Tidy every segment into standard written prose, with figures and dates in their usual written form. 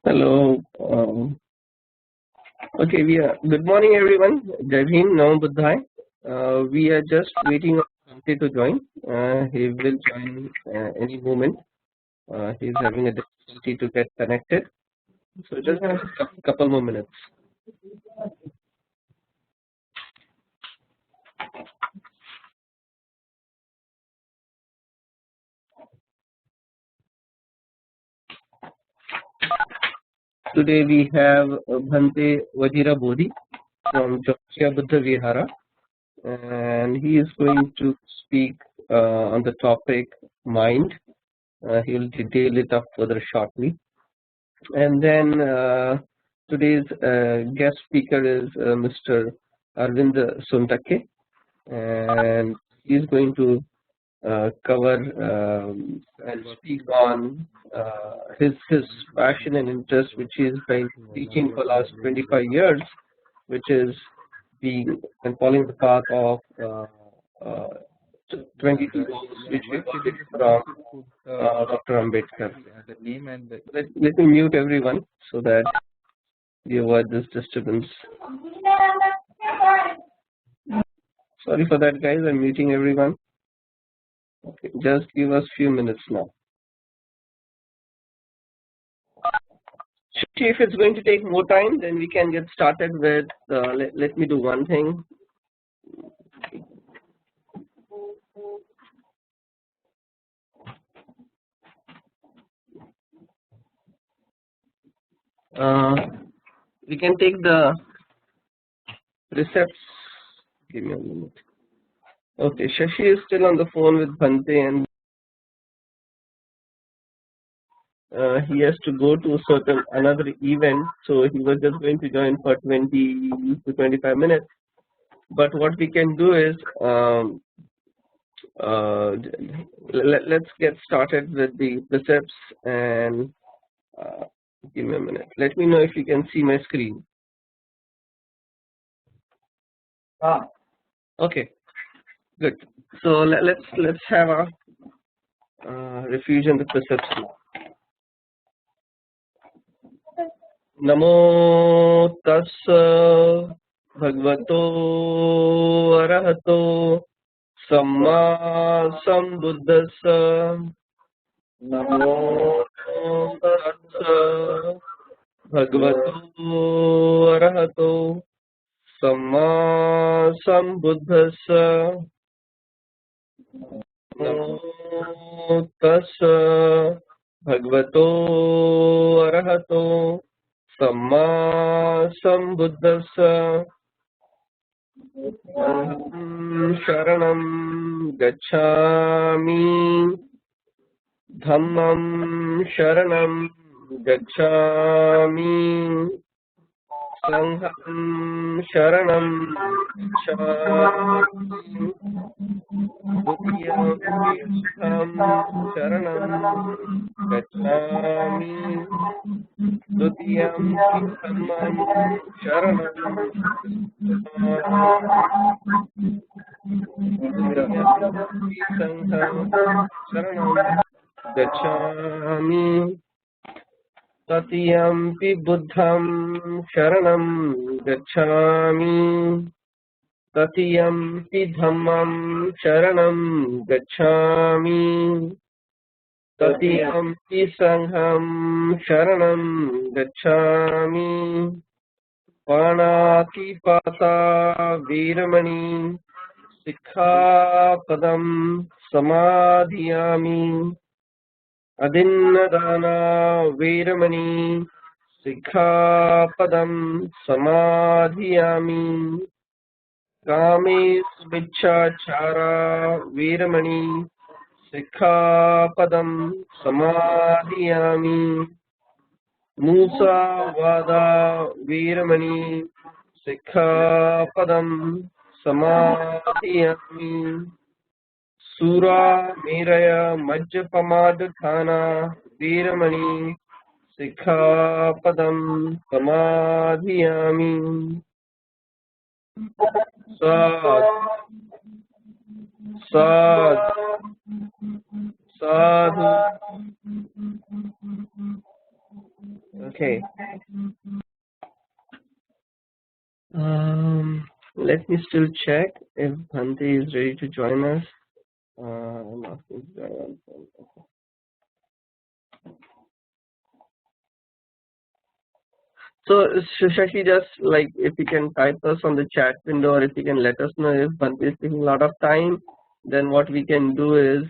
Hello. Okay, good morning, everyone. Jai Bhim, Namo Buddhaya. We are just waiting on Ante to join. He will join any moment. He's having a difficulty to get connected. So just a couple more minutes. Today we have Bhante Vajira Bodhi from Georgia Buddha Vihara, and he is going to speak on the topic mind. He will detail it up further shortly. And then today's guest speaker is Mr. Arvind Suntake, and he's going to cover and speak on his passion and interest, which he's been teaching for last 25 years, which is being and following the path of 22 goals, which we got it from Dr. Ambedkar. Let me mute everyone so that we avoid this disturbance. Sorry for that, guys. I'm muting everyone. Okay, just give us few minutes now. If it's going to take more time, then we can get started with. Let me do one thing. We can take the precepts. Give me a minute. Okay, Shashi is still on the phone with Bhante, and he has to go to another event, so he was just going to join for 20 to 25 minutes. But what we can do is let's get started with the precepts, and give me a minute. Let me know if you can see my screen. Okay, good. So let's have a refuge in the precepts now. Namo tassa bhagavato arahato samma sambuddhassa. Namo tassa bhagavato arahato samma sambuddhassa. Namo tassa bhagavato arahato samma sambuddhassa. Sharanam gacchami, dhammam sharanam gacchami, sangham sharanam gacchami, dutiyam sharanam gacchami, dutiyam dhammam sharanam sangham sharanam gacchami, tatiyampi buddham sharanam gacchami, tatiyampi dhammam sharanam gacchami, tatiyampi sangham sharanam gacchami. Panatipata Veeramani Sikkhapadam Samadhiyami. Adinnadana Veeramani Sikkhapadam Samadhiyami. Kames Vichachara Veeramani Sikkhapadam Samadhiyami. Musa Vada Veeramani Sikkhapadam Samadhiyami. Sura Miraya Majjapamadhana Veeramani Sikkhapadam Samadhiyami. Sadhu. Okay. Let me still check if Bhante is ready to join us. I'm asking to join us. So Shashi, just like if you can type us on the chat window, or if you can let us know if Bhante is taking a lot of time, then what we can do is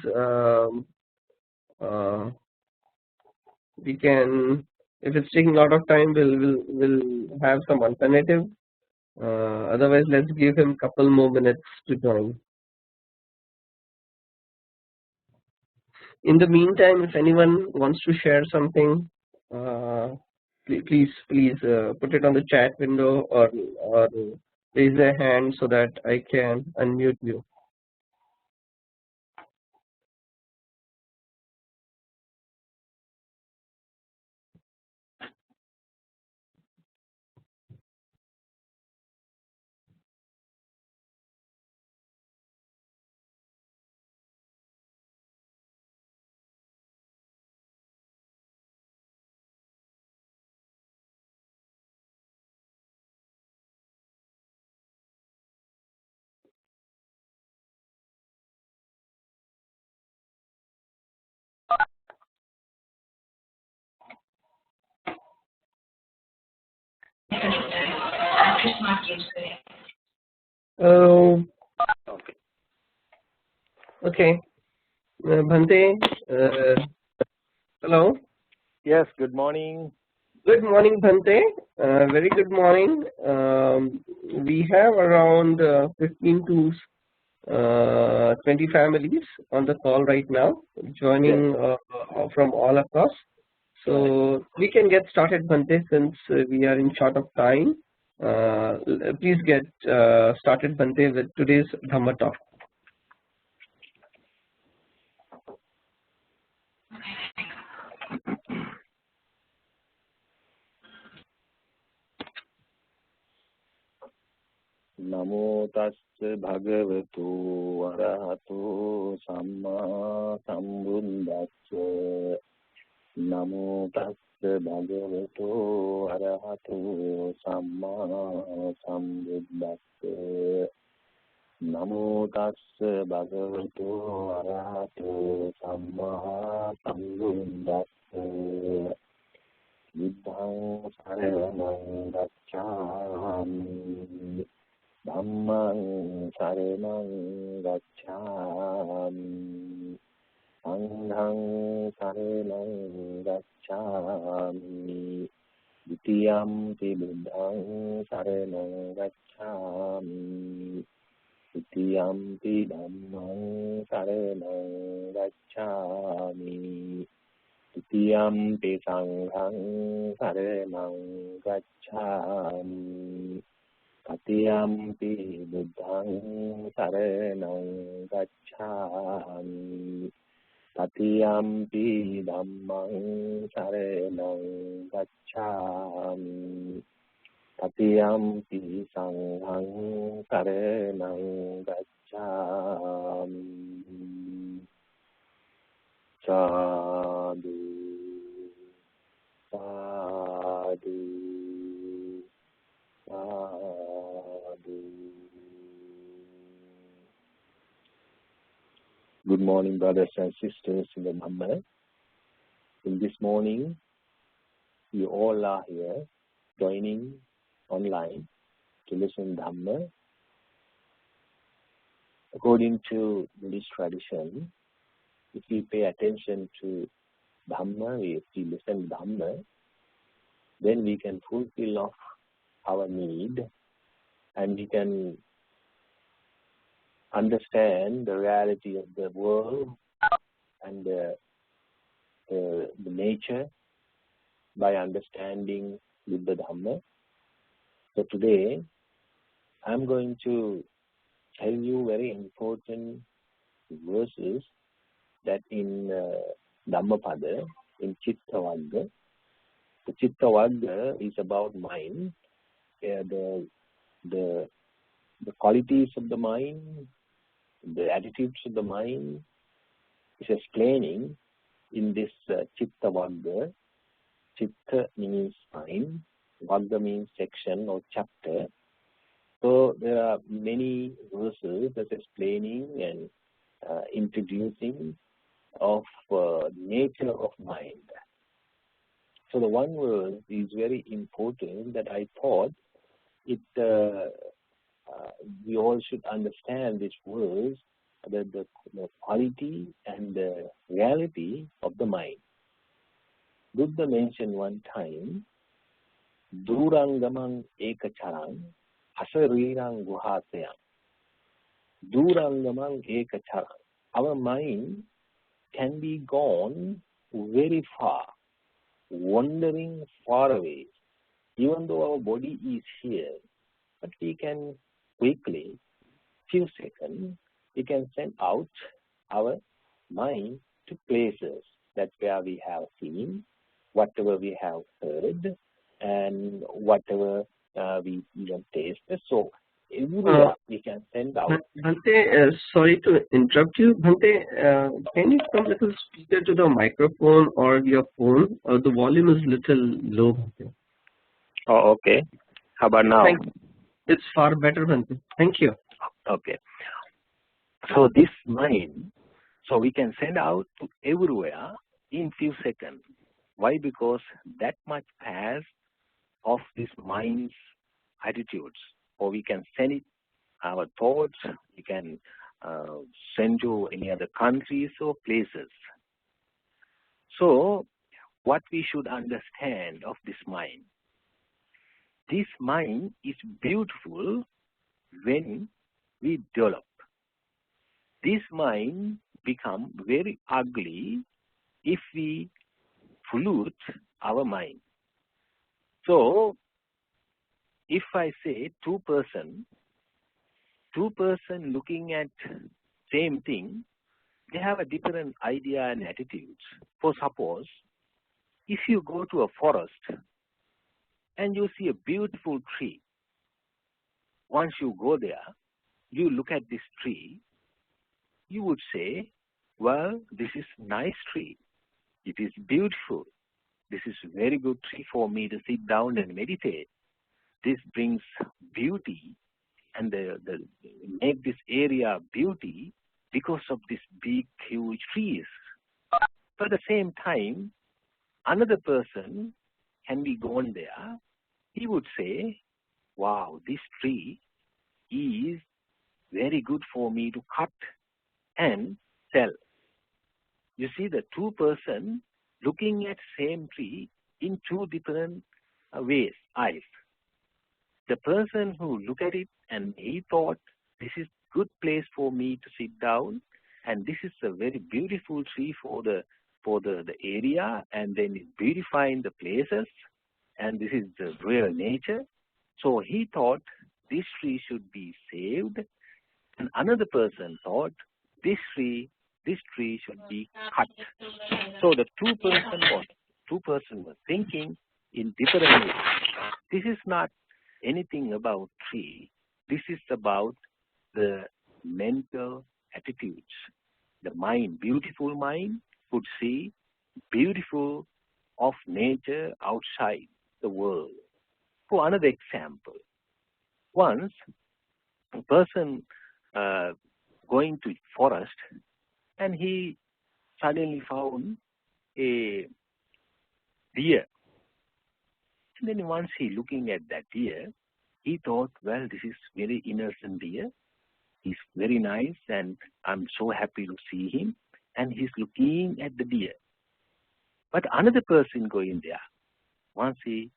we can, if it's taking a lot of time, we'll have some alternative. Otherwise, let's give him a couple more minutes to join. In the meantime, if anyone wants to share something, please put it on the chat window, or raise their hand so that I can unmute you. Okay. Bhante, hello. Yes, good morning. Good morning, Bhante. Very good morning. We have around 15 to 20 families on the call right now, joining from all across. So we can get started, Bhante, since we are in short of time. Please get started, Bhante, with today's Dhamma talk. Namo tassa bhagavato arahato samma sambuddhassa. Namo tassa bhagavato arahato samma sambuddhassa. Namo tassa bhagavato arahato samma sambuddhassa. Buddhaṃ saranam gacchāmi. Dhammang saranam gacchāmi. Sanghang saranam gacchāmi. Ditiyampi buddhaṃ saranam gacchāmi. Ditiyampi dhammang saranam gacchāmi. Ditiyampi sanghang saranam gacchāmi. Tatiyampi buddhaṃ saranam gacchāmi. Tatiyampi dhammang saranam gacchāmi. Tatiyampi sanghang saranam gacchāmi. Sadhu, sadhu, sadhu. Good morning, brothers and sisters in the Dhamma. In this morning, you all are here joining online to listen Dhamma. According to Buddhist tradition, if we pay attention to Dhamma, if we listen Dhamma, then we can fulfill of our need and we can understand the reality of the world and the nature by understanding Buddha Dhamma. So today, I'm going to tell you very important verses that in Dhammapada, in Chitta Vagga. The Chitta Vagga is about mind, the qualities of the mind, the attitudes of the mind is explaining in this Chitta Vagga. Chitta means mind, Vagga means section or chapter. So there are many verses that explaining and introducing of nature of mind. So the one verse is very important that I thought it we all should understand this verse, the quality and the reality of the mind. Buddha mentioned one time, Durangamang ekacharang, hasarirang guhasayang. Durangamang ekacharang. Our mind can be gone very far, wandering far away. Even though our body is here, but we can quickly, few seconds, we can send out our mind to places. That's where we have seen, whatever we have heard, and whatever we even tasted. So everywhere we can send out. Bhante, sorry to interrupt you. Bhante, can you come a little speaker to the microphone or your phone? The volume is little low. Oh, okay. How about now? It's far better, Bhante. Thank you. Okay. So this mind, so we can send out to everywhere in few seconds. Why? Because that much has of this mind's attitudes. Or we can send it, our thoughts, we can send to any other countries or places. So what we should understand of this mind? This mind is beautiful when we develop. This mind become very ugly if we pollute our mind. So, if I say two person looking at same thing, they have a different idea and attitudes. For suppose, if you go to a forest and you see a beautiful tree, once you go there, you look at this tree, you would say, well, this is nice tree. It is beautiful. This is a very good tree for me to sit down and meditate. This brings beauty and make this area beauty because of this big, huge trees. So at the same time, another person can be gone there. He would say, wow, this tree is very good for me to cut and sell. You see, the two person looking at same tree in two different ways, eyes. The person who look at it and he thought this is good place for me to sit down, and this is a very beautiful tree for the area, and then it's beautifying the places, and this is the real nature. So he thought this tree should be saved, and another person thought this tree should be cut. So the two person were thinking in different ways. This is not anything about tree. This is about the mental attitudes. The mind, beautiful mind, could see beautiful of nature outside the world. For another example, once a person going to forest and he suddenly found a deer. And then once he looking at that deer, he thought, well, this is very innocent deer. He's very nice and I'm so happy to see him. And he's looking at the deer. But another person going there, once he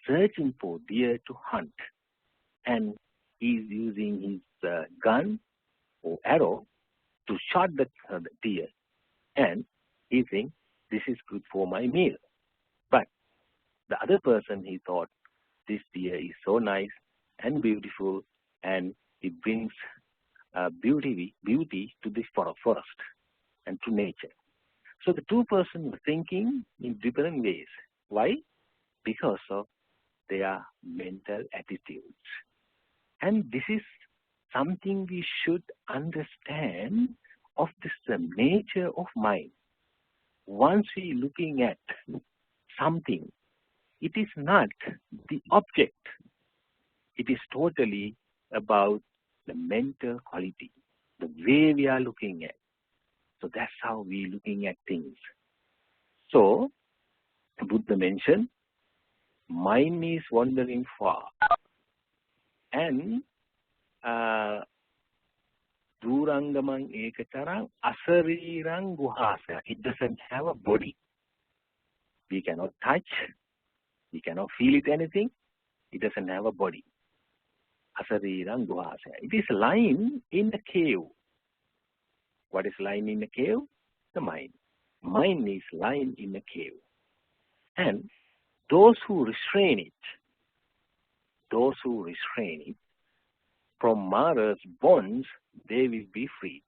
searching for deer to hunt, and he's using his gun or arrow to shot the deer, and he thinks this is good for my meal. But the other person, he thought this deer is so nice and beautiful, and it brings beauty to this forest and to nature. So the two persons were thinking in different ways. Why? Because of their mental attitudes. And this is something we should understand of this the nature of mind. Once we looking at something it is not the object. It is totally about the mental quality, the way we are looking at. So that's how we are looking at things. So Buddha mentioned, mind is wandering far. And Durangamang ekacarang asarirang guhasa. It doesn't have a body. We cannot touch. We cannot feel it anything. It doesn't have a body. Asarirang guhasa. It is lying in a cave. What is lying in a cave? The mind. Mind is lying in a cave. And those who restrain it from Mara's bonds, they will be freed.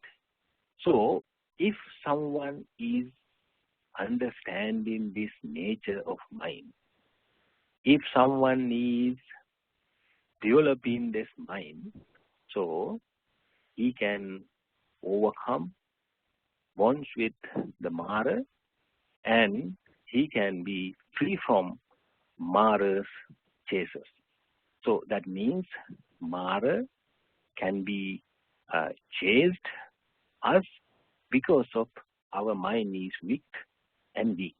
So, if someone is understanding this nature of mind, if someone is developing this mind, so he can overcome bonds with the Mara and he can be free from Mara's chases. So that means Mara can be chased us because of our mind is weak and weak.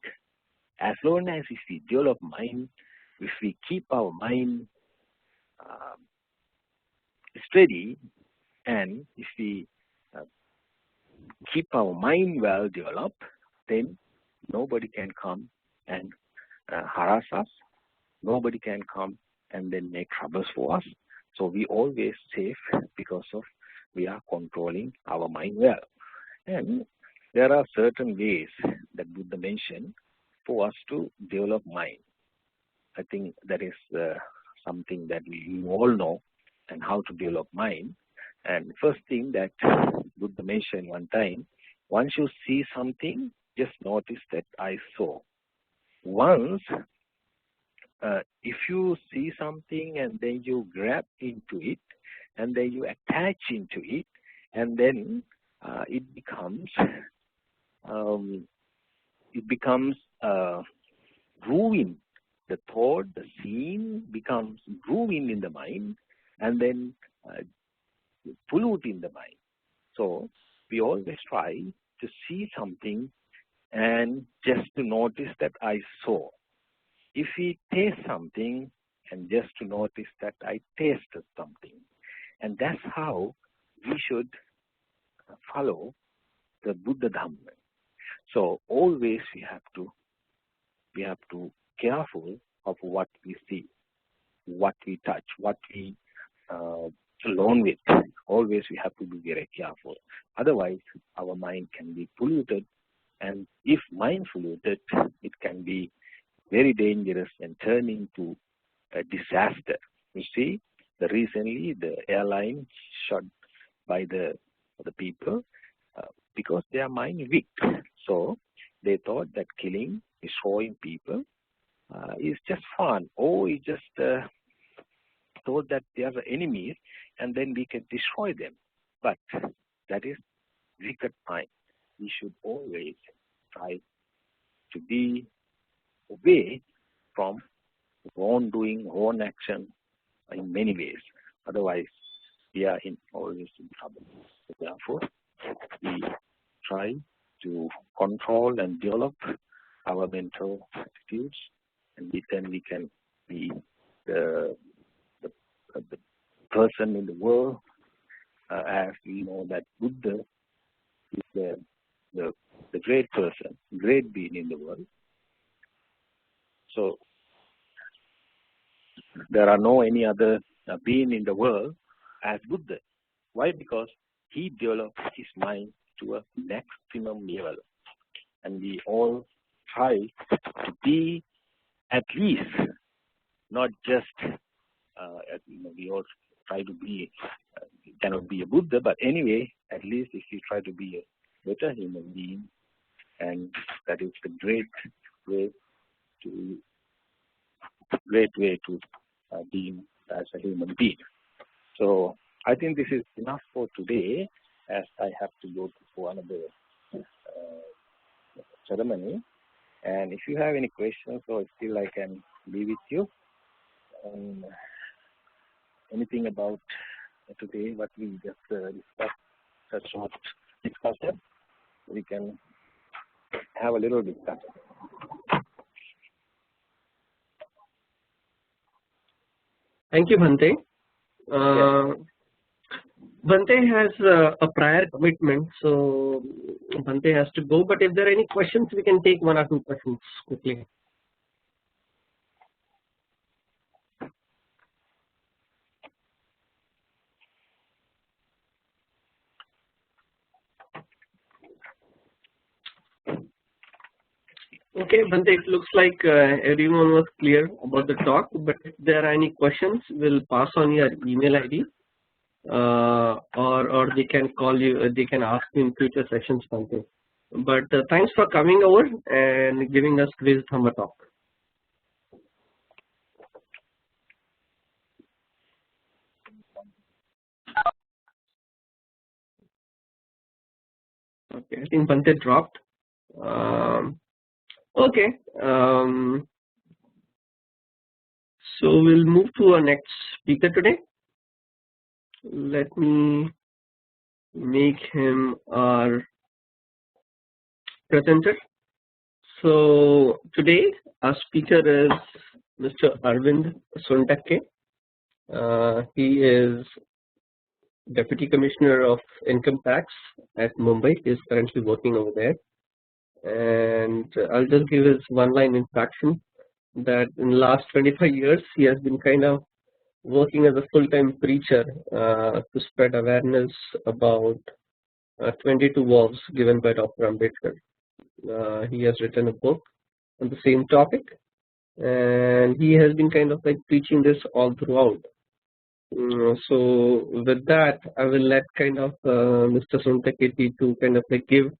As long as if we develop mind, if we keep our mind steady, and if we keep our mind well developed, then nobody can come and harass us. Nobody can come and then make troubles for us. So we always safe because of we are controlling our mind well. And there are certain ways that Buddha mentioned for us to develop mind. I think that is something that we all know and how to develop mind. And first thing that Buddha mentioned one time, once you see something, just notice that I saw. Once, if you see something and then you grab into it, and then you attach into it, and then it becomes ruin. The thought, the scene becomes ruin in the mind, and then pollute in the mind. So we always try to see something and just to notice that I saw. If we taste something and just to notice that I tasted something. And that's how we should follow the Buddha Dhamma. So always we have to careful of what we see, what we touch, what we alone with. Always we have to be very careful. Otherwise, our mind can be polluted. And if mind polluted, it can be very dangerous and turn into a disaster. You see, recently the airline shot by the people because their mind is weak. So they thought that killing, destroying people is just fun. Or it's just thought that they are the enemies and then we can destroy them. But that is wicked mind. We should always try to be away from wrongdoing, wrong action in many ways. Otherwise, we are always in trouble. Therefore, we try to control and develop our mental attitudes, and then we can be the person in the world, as we know that Buddha is the great person, great being in the world. So there are no any other being in the world as Buddha. Why? Because he developed his mind to a maximum level. And we all try to be at least, not just, we all try to be, cannot be a Buddha, but anyway, at least if you try to be a better human being, and that is the great way to being as a human being. So I think this is enough for today, as I have to go for another ceremony. And if you have any questions, or still I can be with you. And anything about today, what we just discussed, such short discussion, we can have a little discussion. Thank you, Bhante. Yes. Bhante has a prior commitment, so Bhante has to go. But if there are any questions, we can take one or two questions quickly. Okay, Bhante, it looks like everyone was clear about the talk. But if there are any questions, we'll pass on your email ID. Or they can call you, they can ask you in future sessions, Bhante. But thanks for coming over and giving us Quiz Dhamma talk. Okay, I think Bhante dropped. Okay, so we'll move to our next speaker today. Let me make him our presenter. So today our speaker is Mr. Arvind Sontakke. He is Deputy Commissioner of Income Tax at Mumbai. He is currently working over there. And I'll just give his one-line introduction that in the last 25 years, he has been kind of working as a full-time preacher to spread awareness about 22 vows given by Dr. Ambedkar. He has written a book on the same topic, and he has been kind of like preaching this all throughout. So with that, I will let kind of Mr. Sontakke to kind of like give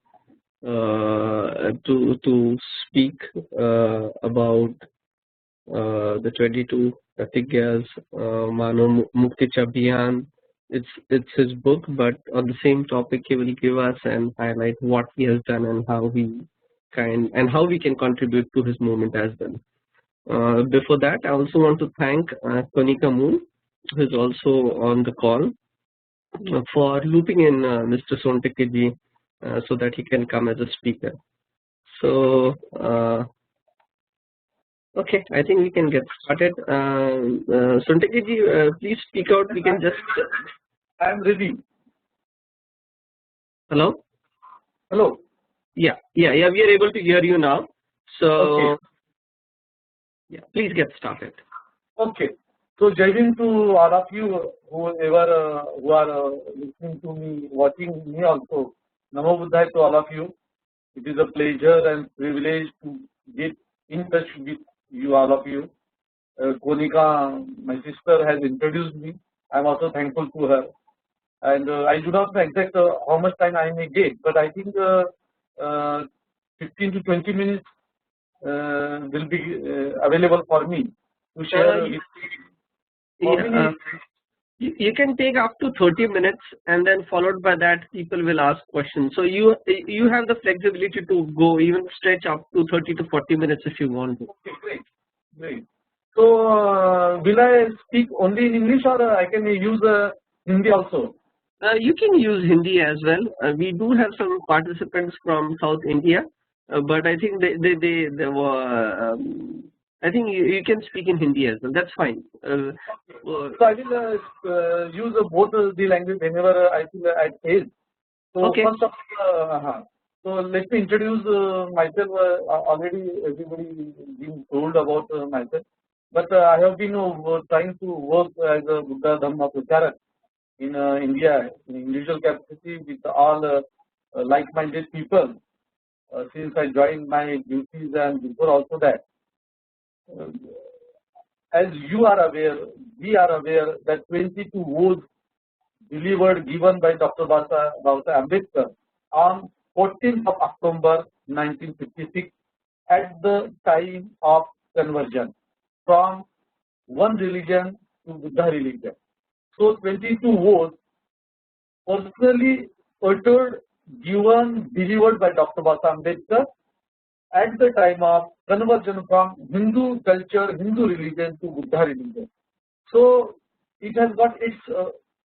to speak about the 22 Pratigyas, Mano Mukti Abhiyan. It's his book, but on the same topic, he will give us and highlight what he has done and how we can contribute to his movement as well. Before that, I also want to thank Konika Moon, who is also on the call, for looping in Mr. Sontakke ji so that he can come as a speaker. So, okay, I think we can get started. Sontakke ji, please speak out. We can just. I'm ready. Hello? Hello. Yeah, we are able to hear you now. So, Okay. Yeah, please get started. Okay. So, Jai Hind to all of you who are listening to me, watching me also. Namo Buddhaya to all of you. It is a pleasure and privilege to get in touch with you, all of you. Konika, my sister, has introduced me. I'm also thankful to her. And I do not know exact how much time I may get, but I think 15 to 20 minutes will be available for me to share. You can take up to 30 minutes, and then followed by that, people will ask questions. So you have the flexibility to go even stretch up to 30 to 40 minutes if you want to. Okay, great. So will I speak only in English, or I can use Hindi also? You can use Hindi as well. We do have some participants from South India, but I think they were. I think you can speak in Hindi as well. That's fine. So I will use both the language whenever I feel at ease. So okay. First of all, so let me introduce myself. Already everybody been told about myself, but I have been trying to work as a Buddha Dhamma Pracharak in India in individual capacity with all like-minded people since I joined my duties and before also that. As you are aware, we are aware that 22 vows delivered given by Dr. Basa Ambedkar on 14th of October 1956 at the time of conversion from one religion to Buddha religion. So 22 vows personally uttered, given, delivered by Dr. Basa Ambedkar at the time of conversion from Hindu culture, Hindu religion to Buddha religion. So it has got its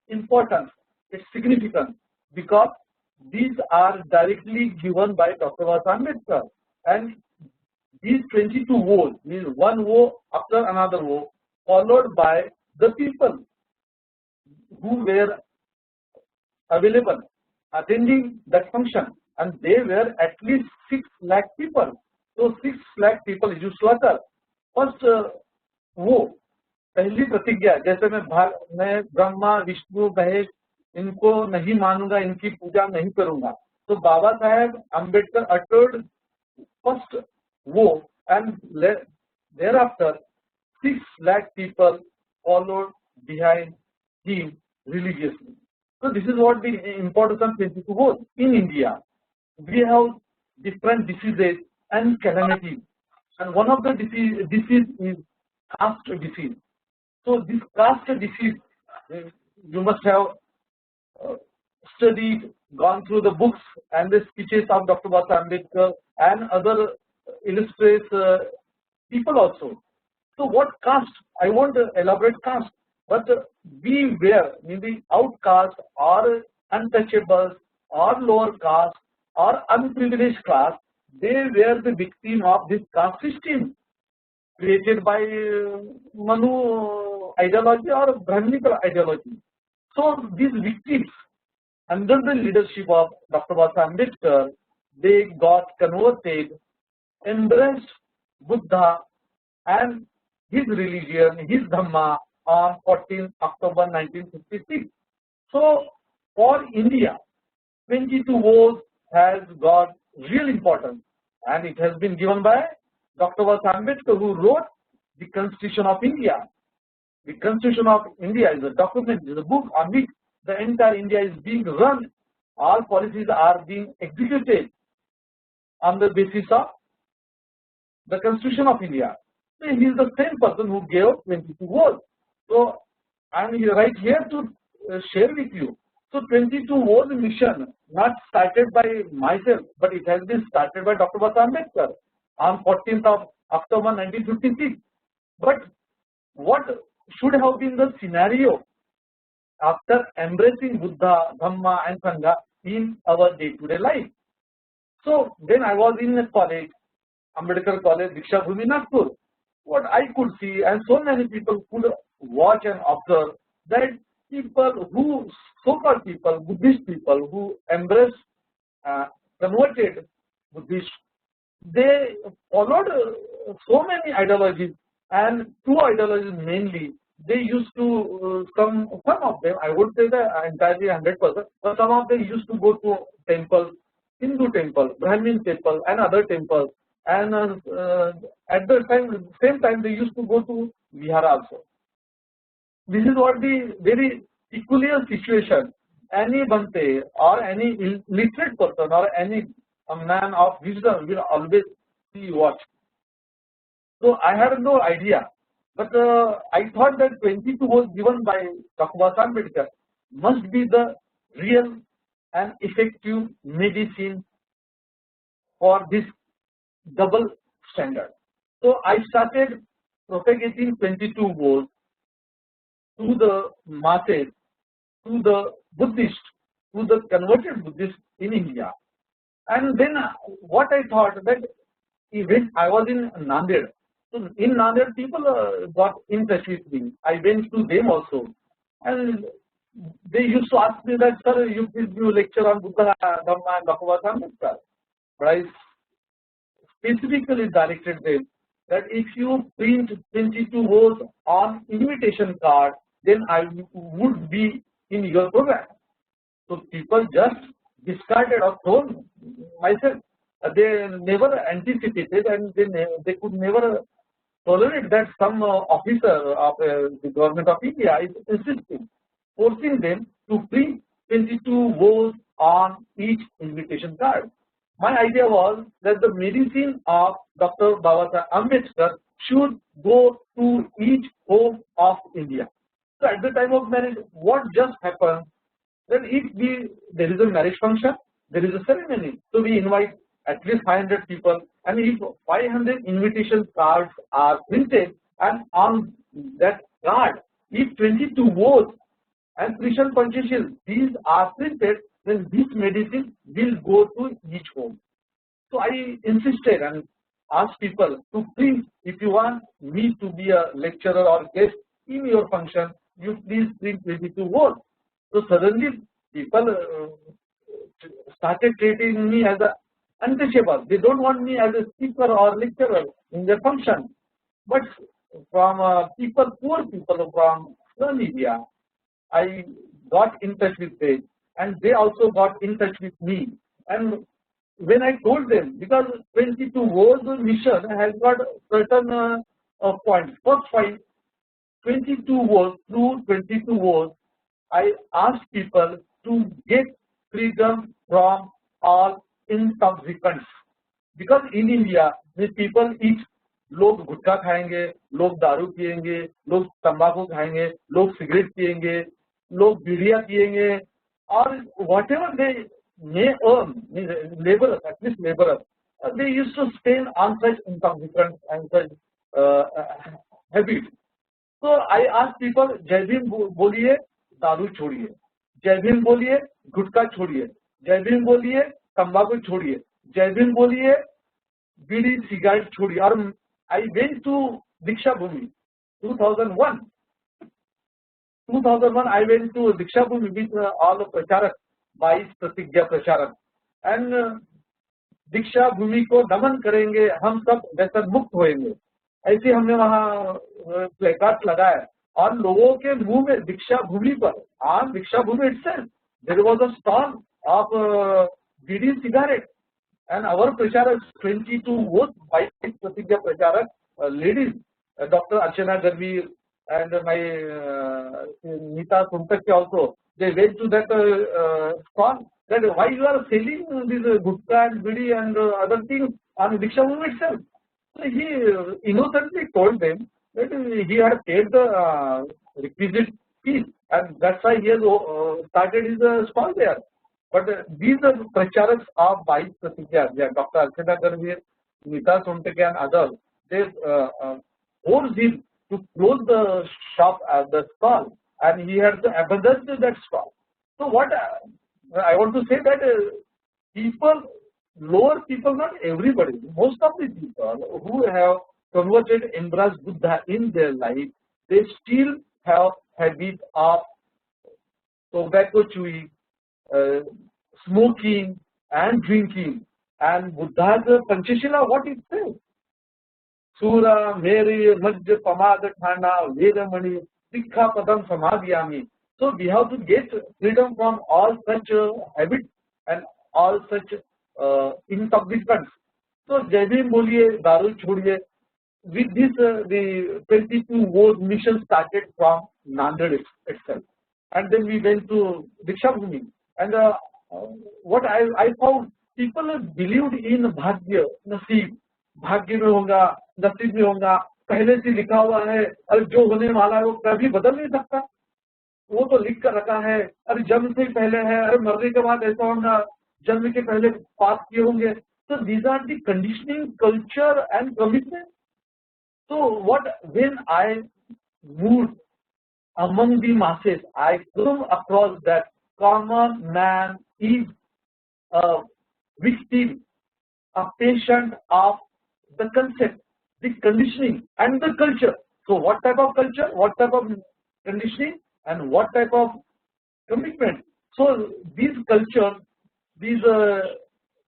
importance, its significance, because these are directly given by Dr. Ambedkar, and these 22 woes, means one woe after another woe, followed by the people who were available attending that function, and they were at least 6 lakh people. So 6 lakh people used to occur. First वो पहली प्रतिज्ञा, जैसे मैं ब्रह्मा विष्णु महेश इनको नहीं मानूंगा, इनकी पूजा नहीं करूंगा, तो बाबा साहेब अम्बेडकर uttered first वो, and thereafter 6 lakh people followed behind him religiously. So this is what the importance of 22 was. In India, we have different diseases and calamities, and one of the disease is caste disease. So this caste disease, you must have studied, gone through the books and the speeches of Dr. Ambedkar and other illustrious people also. So what caste? I won't elaborate caste, but we were maybe outcast or untouchables or lower caste or unprivileged class. They were the victim of this caste system created by Manu ideology or Brahminical ideology. So these victims, under the leadership of Dr. Ambedkar, they got converted, embraced Buddha and his religion, his Dhamma, on 14th October 1956. So for India, 22 woes has got real importance, and it has been given by Dr. Ambedkar, who wrote the Constitution of India. The Constitution of India is a document, is a book on which the entire India is being run. All policies are being executed on the basis of the Constitution of India. So he is the same person who gave 22 woes. So I am right here to share with you. So 22 woes mission, not started by myself, but it has been started by Dr. Ambedkar on 14th of October 1956. But what should have been the scenario after embracing Buddha, Dhamma and Sangha in our day-to-day life? So then I was in a college, Ambedkar College, Diksha Bhumi, Nagpur. What I could see, and so many people could watch and observe, that people who, so-called people, Buddhist people who embraced, converted Buddhist, they followed so many ideologies, and 2 ideologies mainly. They used to, some of them, I would say that entirely 100%, but some of them used to go to temples, Hindu temple, Brahmin temple and other temples, and at the same time they used to go to Vihara also. This is what the very peculiar situation. Any Bante or any illiterate person or any man of wisdom will always be watched. So I had no idea, but I thought that 22 was given by Dr. Ambedkar must be the real and effective medicine for this double standard. So I started propagating 22 woes to the masses, to the Buddhists, to the converted Buddhists in India. And then what I thought, that even I was in Nanded. So in Nanded, people got in touch with me. I went to them also, and they used to ask me that, sir, you please do lecture on Buddha, Dhamma and Bhagavad Ambedkar. But I specifically directed them that if you print 22 woes on invitation card, then I would be in your program. So people just discarded or thrown myself. They never anticipated, and they could never tolerate that some officer of the government of India is insisting, forcing them to print 22 woes on each invitation card. My idea was that the medicine of Dr. Baba Ambedkar should go to each home of India. So at the time of marriage, what just happened, that if there is a marriage function, there is a ceremony. So we invite at least 500 people, and if 500 invitation cards are printed, and on that card, if 22 votes and Christian conscientious, these are printed, then this medicine will go to each home. So I insisted and asked people to please, if you want me to be a lecturer or guest in your function, you please print 22 votes. So suddenly people started treating me as a untouchable. They don't want me as a speaker or lecturer in their function. But from people, poor people from slum area, I got in touch with them, and they also got in touch with me. And when I told them, because 22 votes mission has got certain points. First five, 22 votes, through 22 votes, I asked people to get freedom from all intoxicants. Because in India, the people eat, लोग गुटखा खाएंगे, लोग दारू पिएंगे, लोग तंबाकू खाएंगे, लोग cigarette पिएंगे, लोग बीड़ियां पिएंगे, और whatever they may earn, laborers, at least laborers, they used to spend on such intoxicants and such habits. So I ask people, जय भीम बोलिए, दारू छोड़िए, जय भीम बोलिए, गुटखा छोड़िए, जय भीम बोलिए, तंबाकू छोड़िए, जय भीम बोलिए, बीड़ी सिगरेट छोड़िए. और I went to Diksha Bhumi 2001. 2001 I went to Diksha Bhumi with all the Pracharak, 22 प्रतिज्ञा प्रचारक, and दीक्षा भूमि को नमन करेंगे, हम सब व्यसन मुक्त होएंगे, ऐसे हमने वहाँ प्लेकार्ड लगाया. और लोगों के मुंह में दीक्षा भूमि पर, on Deeksha Bhoomi itself there was a stall of beedi cigarette, and our प्रचारक 22 votes by प्रतिज्ञा प्रचारक ladies, Dr. Archana Garvi and my Nita Suntak also, they went to that stall, that why you are selling this gutta and bidi and other things on Diksha movement itself. So he innocently told them that he had paid the requisite fees, and that's why he has started his stall there. But these are pracharaks of 22 Pratigya, Dr. Archana Garvi, Nita Suntak and others, they forced him to close the shop at the stall, and he had to abandon that stall. So what I want to say that people, lower people, not everybody, most of the people who have converted, embraced Buddha in their life, they still have habit of tobacco chewing, smoking and drinking. And Buddha's Panchashila, what it says? Sura, Mary, Majja, Pamada, Thana, Vedamani, Sikha Padam Samadhyami. So we have to get freedom from all such habits and all such intoxicants. So Jai Bhim Boliye, Daru Chhodiye. With this, the 22 vote mission started from Nanded itself. And then we went to Diksha Bhumi. And what I found, people believed in Bhagya, Naseeb. भाग्य में होगा, नसीब में होगा, पहले से लिखा हुआ है, और जो होने वाला है वो कभी बदल नहीं सकता, वो तो लिख कर रखा है, अरे जन्म से पहले है, अरे मरने के बाद ऐसा होगा, जन्म के पहले पाप किए होंगे. So these are the conditioning, culture and commitment. So what, when I moved among the masses, I came across that common man is a victim, a patient of the concept, the conditioning and the culture. So what type of culture, what type of conditioning and what type of commitment? So these cultures, these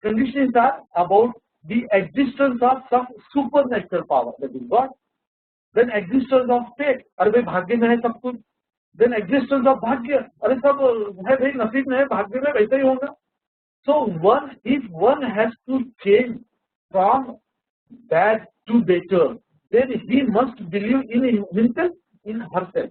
conditionings are about the existence of some supernatural power, that is God. Then existence of fate, अरे भाई भाग्य में है सब कुछ. Then existence of भाग्य, अरे सब है भाई नसीब में है, भाग्य में वैसे ही होगा. So one, if one has to change from bad to better, then he must believe in himself, in herself.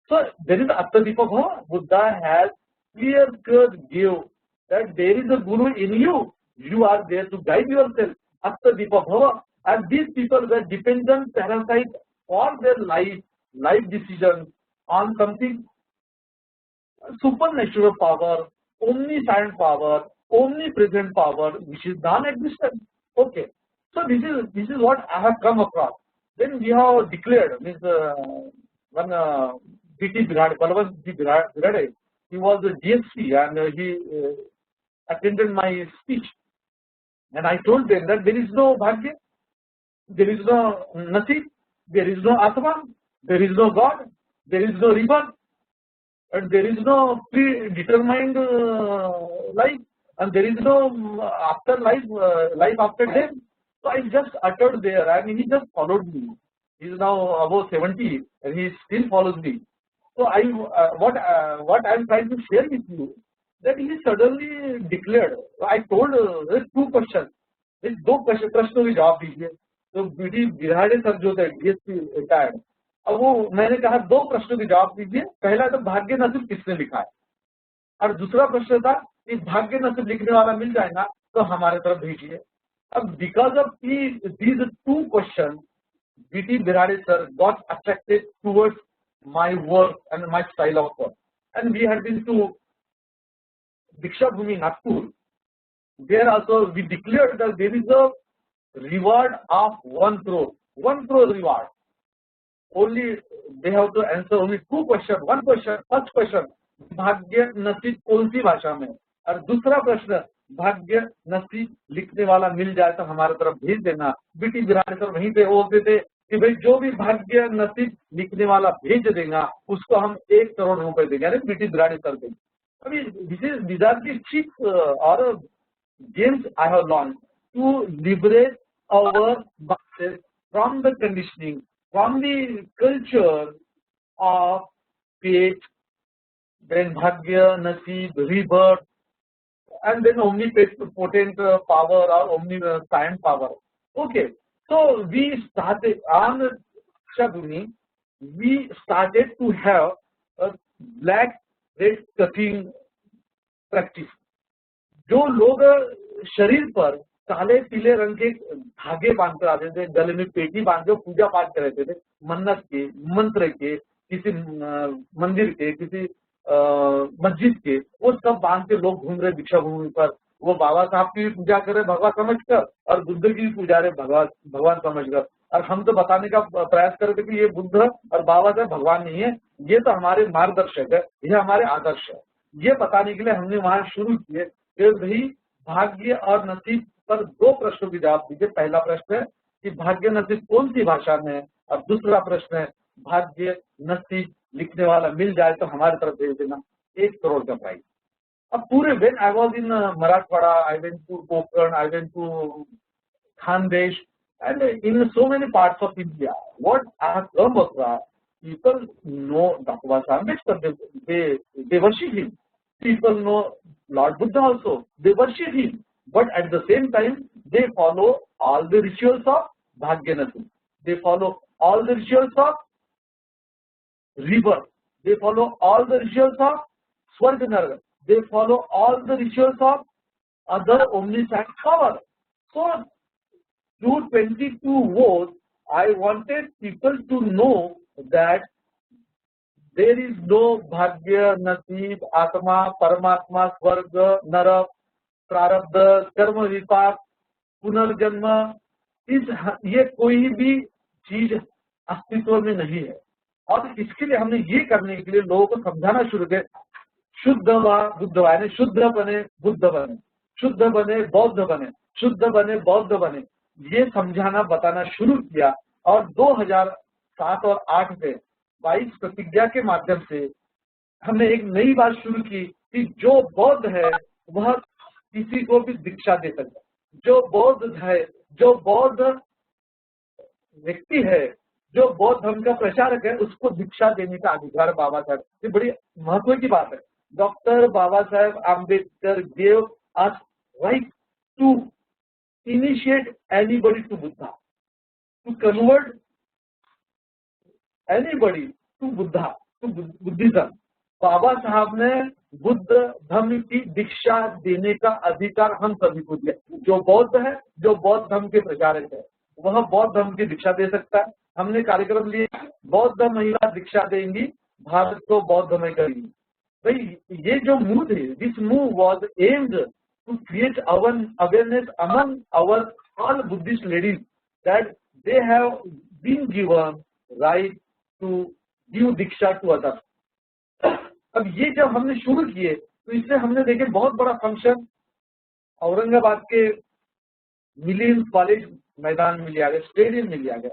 So there is Attadipa Bhava. Buddha has clear-cut give that there is a guru in you. You are there to guide yourself. Attadipa Bhava. And these people were dependent parasites for their life decisions on something supernatural power, omniscient power, omnipresent power which is non-existent. Okay, so this is what I have come across. Then we have declared, means one B.T. Bihare, Balwant G. Bihare, he was a DSP and he attended my speech, and I told them that there is no bhagya, there is no nothing, there is no Atma, there is no God, there is no rebirth, and there is no predetermined life, and there is no afterlife, life after death. So I just uttered there, and he just followed me. He is now above 70, and he still follows me. So I, what I am trying to share with you, that he suddenly declared. So I told there are two questions. इस दो प्रश्नों की जवाब दीजिए. तो BT Bihade sir जो थे DSP retired, अब वो मैंने कहा दो प्रश्नों की जवाब दीजिए. पहला तो भाग्य नसीब किसने लिखा है, और दूसरा प्रश्न था कि भाग्य नसीब लिखने वाला मिल जाएगा तो हमारे तरफ भेजिए. अब because of these two question, BT Bihade sir got attracted towards my work and my style of work, and we had been to Diksha Bhumi Nagpur. There also we declared that there is a reward of 1 crore, 1 crore reward. Only they have to answer only two questions. One question, first question, भाग्य नसीब कौन सी भाषा में, और दूसरा प्रश्न, भाग्य नसीब लिखने वाला मिल जाए तो हमारे तरफ भेज देना. बीटी बिहारी सर वहीं पे बोलते थे कि भाई जो भी भाग्य नसीब लिखने वाला भेज देगा उसको हम 1 करोड़ रुपए देंगे. अरे बीटी बिहारी सर देंगे. अभी these are the tricks or games I have learned to liberate our masses from the conditioning, from the culture of fate, then bhagya, nasib, rebirth, and then omnipotent power or omniscient power. Okay, so we started on Shabuni, we started to have a black red cutting practice. जो लोग शरीर पर काले पीले रंग के धागे बांध कर आते थे, गले में पेटी बांध कर पूजा पाठ कर रहे थे, मन्नत के, मंत्र के, किसी मंदिर के, किसी मस्जिद के, वो सब बांध के लोग घूम रहे दीक्षा भूमि पर. वो बाबा साहब की भी पूजा करे भगवान समझकर और बुद्ध की भी पूजा रहे भगवान समझकर. और हम तो बताने का प्रयास कर रहे थे कि ये बुद्ध और बाबा साहब भगवान नहीं है, ये तो हमारे मार्गदर्शक है, ये हमारे आदर्श है. ये बताने के लिए हमने वहां शुरू किए कि भाई भाग्य और नसीब पर दो प्रश्नों की जवाब दीजिए. पहला प्रश्न है कि भाग्य नसीब कौन सी भाषा में है, और दूसरा प्रश्न है भाग्य नसीब लिखने वाला मिल जाए तो हमारी तरफ भेज देना, 1 करोड़ का प्राइज. अब पूरे when I was in Marathwada, I went to Konkan, I went to Khandesh, and in so many parts of India, what I have come across, people know Dr. Ambedkar, they worship him. People know Lord Buddha also, they worship him. But at the same time, they follow all the rituals of Bhagya Nasib. They follow all the rituals of rebirth. They follow all the rituals of Swarga Narga. They follow all the rituals of other omniscient power. So, through 22 votes, I wanted people to know that there is no Bhagya, Nasib, Atma, Paramatma, Swarga, Narak, प्रारब्ध, कर्म विपाक, पुनर्जन्म, ये कोई भी चीज अस्तित्व में नहीं है. और इसके लिए हमने ये करने के लिए लोगों को समझाना शुरू किया, शुद्ध व बुद्ध बने, शुद्ध बने बुद्ध बने, शुद्ध बने बौद्ध बने, शुद्ध बने बौद्ध बने, ये समझाना बताना शुरू किया. और 2007 और 8 से 22 प्रतिज्ञा के माध्यम से हमने एक नई बात शुरू की कि जो बौद्ध है वह किसी को भी दीक्षा दे सकता है. जो बौद्ध है, जो बौद्ध व्यक्ति है, जो बौद्ध धर्म का प्रचारक है, उसको दीक्षा देने का अधिकार बाबा साहब. ये बड़ी महत्व की बात है. Doctor Baba Saheb Ambedkar gave us right to initiate anybody to Buddha, to convert anybody to Buddha, to Buddhism. बाबा साहब ने बुद्ध धर्म की दीक्षा देने का अधिकार हम सभी को दिया. जो बौद्ध है, जो बौद्ध धर्म के प्रचारक है, वह बौद्ध धर्म की दीक्षा दे सकता है. हमने कार्यक्रम लिए, बौद्ध महिला दीक्षा देंगी, भारत को बौद्ध में करेंगी. भाई ये जो मूव है, this move was aimed to create awareness among our all Buddhist ladies that they have been given right to give diksha to others. अब ये जब हमने शुरू किए तो इससे हमने देखे बहुत बड़ा फंक्शन औरंगाबाद के मिलियंस कॉलेज मैदान में लिया गया, स्टेडियम में लिया गया,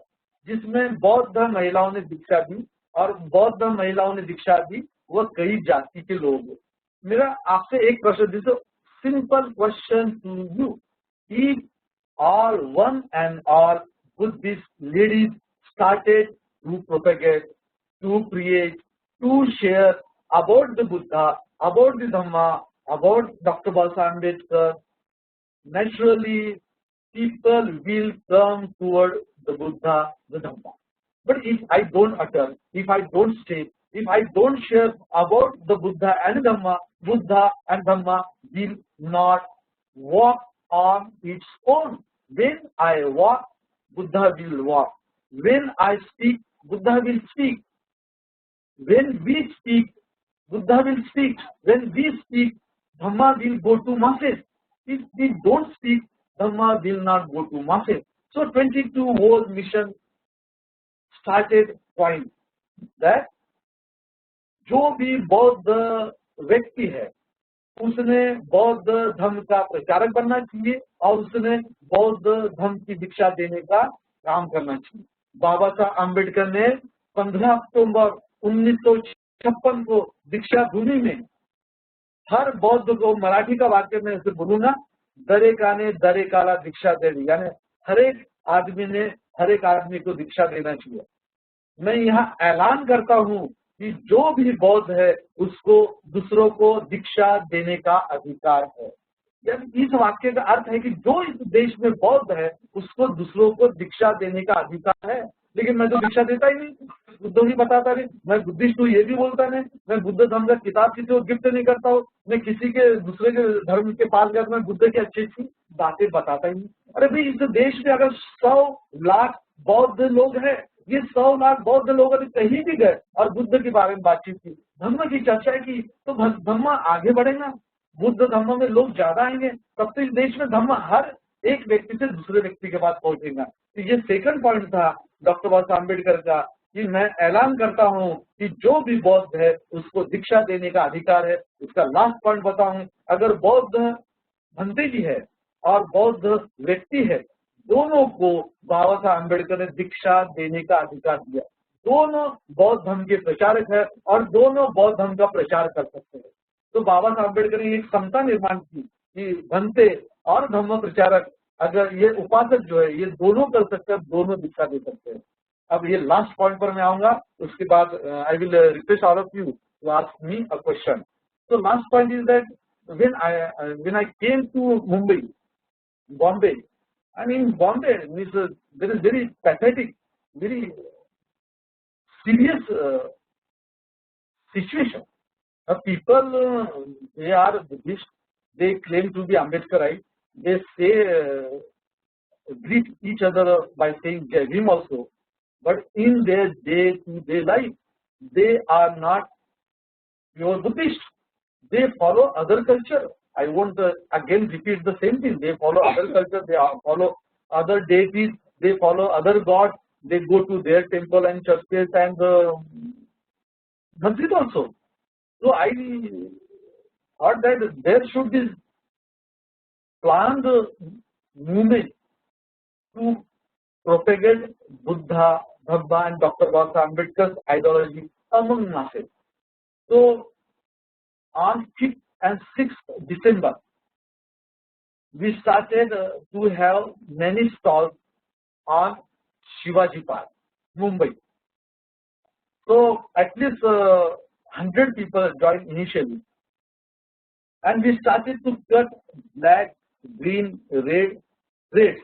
जिसमें बौद्ध महिलाओं ने दीक्षा दी और बौद्ध महिलाओं ने दीक्षा दी वो कई जाति के लोग। मेरा आपसे एक प्रश्न, this simple question to you, if all one and all Buddhist ladies started to propagate, to create, to share about the Buddha, about the Dhamma, about Dr. Basa Ambedkar, naturally people will come toward the Buddha, the Dhamma. But if I don't utter, if I don't state, if I don't share about the Buddha and Dhamma, Buddha and Dhamma will not walk on its own. When I walk, Buddha will walk. When I speak, Buddha will speak. When we speak, Buddha will speak. When we speak, Dhamma will go to masses. If we don't speak, Dhamma will not go to masses. So 22 World Mission started point that जो भी बौद्ध व्यक्ति है उसने बौद्ध धर्म का प्रचारक बनना चाहिए और उसने बौद्ध धर्म की दीक्षा देने का काम करना चाहिए। बाबा साहब अम्बेडकर ने 15 अक्टूबर 1956 को दीक्षा भूमि में हर बौद्ध को, मराठी का वाक्य में से बोलूंगा, दरेकाने दरेकाला दीक्षा दे दी, यानी हर एक आदमी को दीक्षा देना चाहिए। मैं यहाँ ऐलान करता हूँ कि जो भी बौद्ध है उसको दूसरों को दीक्षा देने का अधिकार है। इस वाक्य का अर्थ है कि जो इस देश में बौद्ध है उसको दूसरों को दीक्षा देने का अधिकार है। लेकिन मैं तो दीक्षा देता ही नहीं, बुद्ध ही बताता नहीं, मैं बुद्धिस्ट हूँ ये भी बोलता नहीं, मैं बुद्ध धर्म का किताब किसी को गिफ्ट नहीं करता हूँ, मैं किसी के दूसरे के धर्म के पास गया तो मैं बुद्ध की अच्छी अच्छी बातें बताता ही नहीं। अरे भाई, इस देश में अगर 100 लाख बौद्ध लोग हैं, ये 100 लाख बौद्ध लोग अगर कहीं भी गए और बुद्ध के बारे में बातचीत की, धर्म की चर्चा की, तो धर्म आगे बढ़ेगा, बुद्ध धर्म में लोग ज्यादा आएंगे, तब तो इस देश में धर्म हर एक व्यक्ति से दूसरे व्यक्ति के पास पहुंचेगा। तो ये सेकंड पॉइंट था डॉक्टर बाबा अम्बेडकर का कि मैं ऐलान करता हूं कि जो भी बौद्ध है उसको दीक्षा देने का अधिकार है। इसका लास्ट पॉइंट बताऊं, अगर बौद्ध भंते जी है और बौद्ध व्यक्ति है, दोनों को बाबा साहब अम्बेडकर ने दीक्षा देने का अधिकार दिया। दोनों बौद्ध धर्म के प्रचारक है और दोनों बौद्ध धर्म का प्रचार कर सकते हैं। तो बाबा साहब अम्बेडकर ने एक समता निर्माण की कि भंते और धर्म प्रचारक, अगर ये उपासक जो है, ये दोनों कर सकते हैं, दोनों दीक्षा दे सकते हैं। अब ये लास्ट पॉइंट पर मैं आऊंगा, उसके बाद I will request all of you to ask me a question. So last point is that when I came to Bombay, I mean Bombay means there is very pathetic, very serious situation. People they are Buddhist, they claim to be Ambedkarite, they say greet each other by saying Jai Bhim also, but in their day-to-day life they are not pure Buddhist. They follow other culture. I won't again repeat the same thing. They follow other culture, they follow other deities, they follow other gods, they go to their temple and churches and masjid also. So I thought that there should be planned movement to propagate Buddha, Dhamma and Dr. Basa Ambedkar's ideology among masses. So on 5th and 6th December, we started to have many stalls on Shivaji Park, Mumbai. So at least 100 people joined initially, and we started to cut black, green, red threads.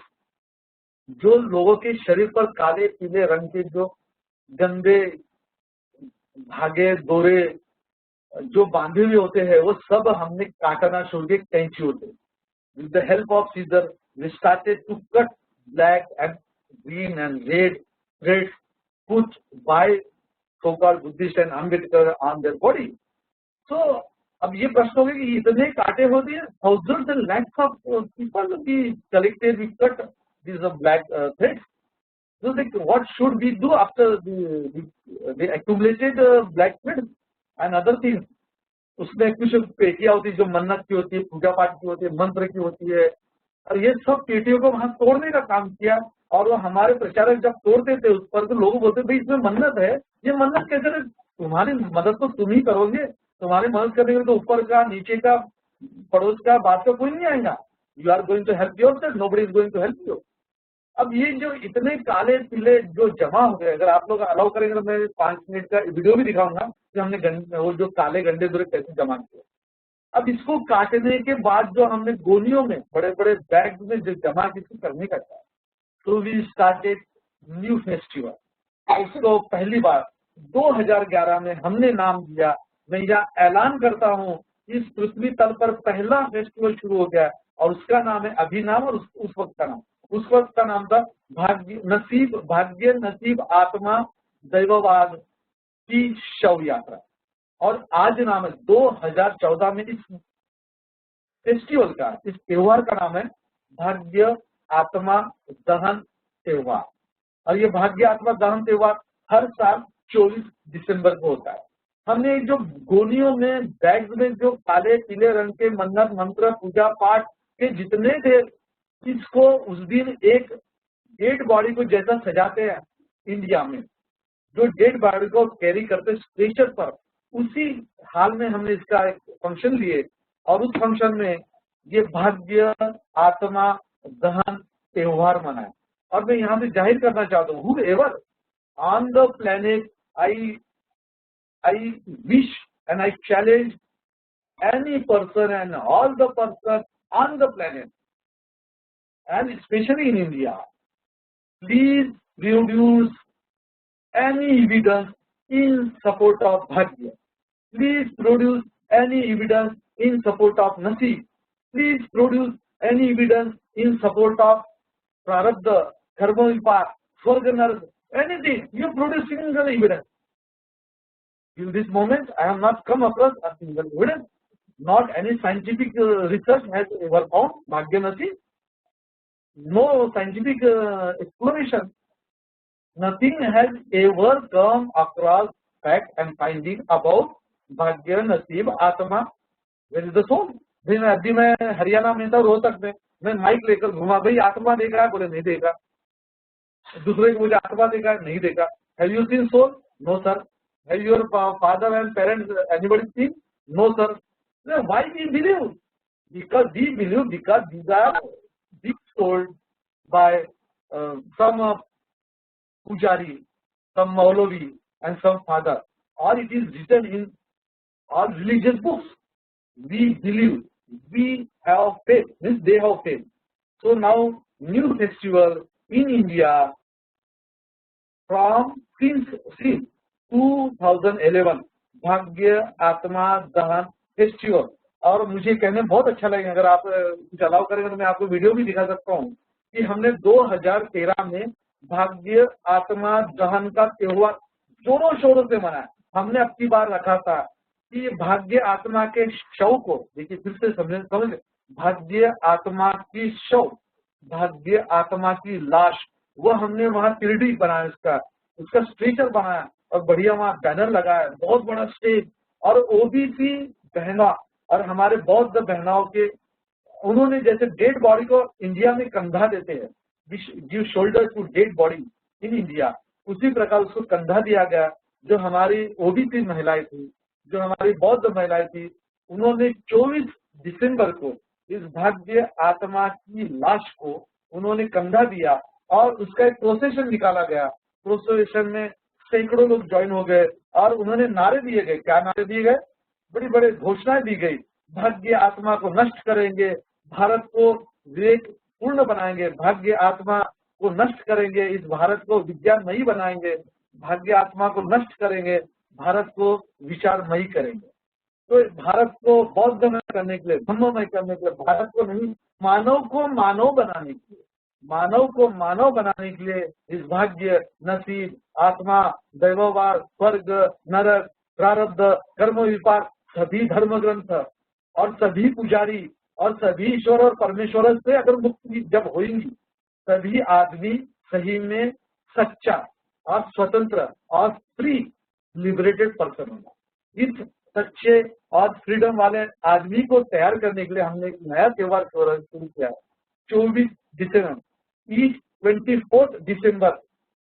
जो लोगों के शरीर पर काले पीले रंग के जो गंदे धागे डोरे जो बांधे हुए होते हैं, वो सब हमने काटना शुरू किया कैंचियों से। With the help of scissors, we started to cut black and green and red threads put by so-called Buddhist and Ambedkar on their body. So अब ये प्रश्न हो गया कि इतने कांटे होते हैं, thousands and lakhs of people be collected, we cut this black threads. So like, what should we do after the accumulated black thread and other things? उसमें कुछ पेटियां होती है जो मन्नत की होती है, पूजा पाठ की होती है, मंत्र की होती है, और ये सब पेटियों को वहां तोड़ने का काम किया. और वो हमारे प्रचारक जब तोड़ते थे उस पर, तो लोग बोलते भाई इसमें मन्नत है, ये मन्नत कैसे है? तुम्हारी मदद तो तुम ही करोगे, तुम्हारी मदद करने के लिए तो ऊपर का, नीचे का, पड़ोस का, बात का कोई नहीं आएगा. You are going to help yourself, nobody is going to help you. अब ये जो इतने काले पीले जो जमा हो गए, अगर आप लोग अलाउ करेंगे तो मैं 5 मिनट का वीडियो भी दिखाऊंगा कि हमने वो जो काले गंडे दूर कैसे जमा किए. अब इसको काटने के बाद जो हमने गोलियों में, बड़े बड़े बैग में जो जमा किसी करने का था, तो वी स्टार्टेड न्यू फेस्टिवल. उसको पहली बार 2011 में हमने नाम दिया. मैं यह ऐलान करता हूँ, इस पृथ्वी तल पर पहला फेस्टिवल शुरू हो गया और उसका नाम है अभिनव. और उस वक्त का नाम, उस वक्त का नाम था भाग्य नसीब आत्मा दैववाद की शव यात्रा. और आज नाम है 2014 में इस फेस्टिवल का, इस त्योहार का नाम है भाग्य आत्मा दहन त्योहार. और ये भाग्य आत्मा दहन त्योहार हर साल 24 दिसंबर को होता है. हमने जो गोलियों में, बैग में जो काले पीले रंग के मन्नत मंत्र पूजा पाठ के जितने थे, इसको उस दिन एक डेड बॉडी को जैसा सजाते हैं इंडिया में, जो डेड बॉडी को कैरी करते स्ट्रेचर पर, उसी हाल में हमने इसका एक फंक्शन लिए. और उस फंक्शन में ये भाग्य आत्मा दहन त्योहार मनाए. और मैं यहाँ से जाहिर करना चाहता हूँ, who ever on the planet, I wish and I challenge any person and all the persons on the planet, and especially in India, please produce any evidence in support of Bhagya. Please produce any evidence in support of Nasib. Please produce any evidence in support of Prarabdha, Karma Vipak, Swarga Naraka, anything. You produce single evidence. Till this moment, I have not come across a single evidence. Not any scientific research has ever found Bhagya Nasib. No scientific explanation. Nothing has ever come across fact and finding about Bhagya Nasib Atma. Where is the soul? अभी मैं हरियाणा में था, रोहतक में, मैं mic लेकर घुमा, भाई आत्मा देखा है? बोले नहीं देखा. दूसरे को मुझे आत्मा देखा है? नहीं देखा. Have you seen soul? No sir. Have your father and parents anybody seen? No sir. Then why we believe? Because we believe because these are being told by some pujari, some maulavi, and some father, or it is written in all religious books. We believe, we have faith, means they have faith. So now new festival in India from since 2011 भाग्य आत्मा दहन festival. और मुझे कहने में बहुत अच्छा लगेगा, अगर आप कुछ अलाउ करेंगे तो मैं आपको वीडियो भी दिखा सकता हूँ कि हमने 2013 में भाग्य आत्मा दहन का त्योहार जोरों शोरों से मनाया. हमने अब की बार रखा था कि भाग्य आत्मा के शव को, देखिए फिर से समझे, भाग्य आत्मा की शव, भाग्य आत्मा की लाश, वो हमने वहाँ 3D बनाया, उसका स्ट्रेचर बनाया और बढ़िया वहाँ बैनर लगाया, बहुत बड़ा स्टेज. और ओबीसी बहना और हमारे बौद्ध बहनाओं के, उन्होंने जैसे डेड बॉडी को इंडिया में कंधा देते हैं, give shoulder to dead body in India, उसी प्रकार उसको कंधा दिया गया. जो हमारी ओबीसी महिलाएं थी, जो हमारी बौद्ध महिलाएं थी, उन्होंने 24 दिसंबर को इस भाग्य आत्मा की लाश को उन्होंने कंधा दिया और उसका एक प्रोसेशन निकाला गया. प्रोसेशन में सैकड़ों लोग ज्वाइन हो गए और उन्होंने नारे दिए गए. क्या नारे दिए गए? बड़ी बड़ी घोषणाएं दी गई. भाग्य आत्मा को नष्ट करेंगे, भारत को विवेक पूर्ण बनाएंगे, भाग्य आत्मा को नष्ट करेंगे, इस भारत को विज्ञानमयी बनाएंगे, भाग्य आत्मा को नष्ट करेंगे, भारत को विचारमयी करेंगे. तो भारत को बौद्धमय करने के लिए, धम्ममय करने के लिए, भारत को नहीं, मानव को मानव बनाने के लिए, मानव को मानव बनाने के लिए इस भाग्य नसीब आत्मा दैववाद स्वर्ग नरक प्रारब्ध कर्म विपाक सभी धर्म ग्रंथ और सभी पुजारी और सभी ईश्वर और परमेश्वर से अगर मुक्ति जब होगी, सभी आदमी सही में सच्चा और स्वतंत्र और फ्री लिबरेटेड पर्सन होगा। इस सच्चे और फ्रीडम वाले आदमी को तैयार करने के लिए हमने एक नया त्योहार शुरू किया, 24 दिसंबर। Each 24th December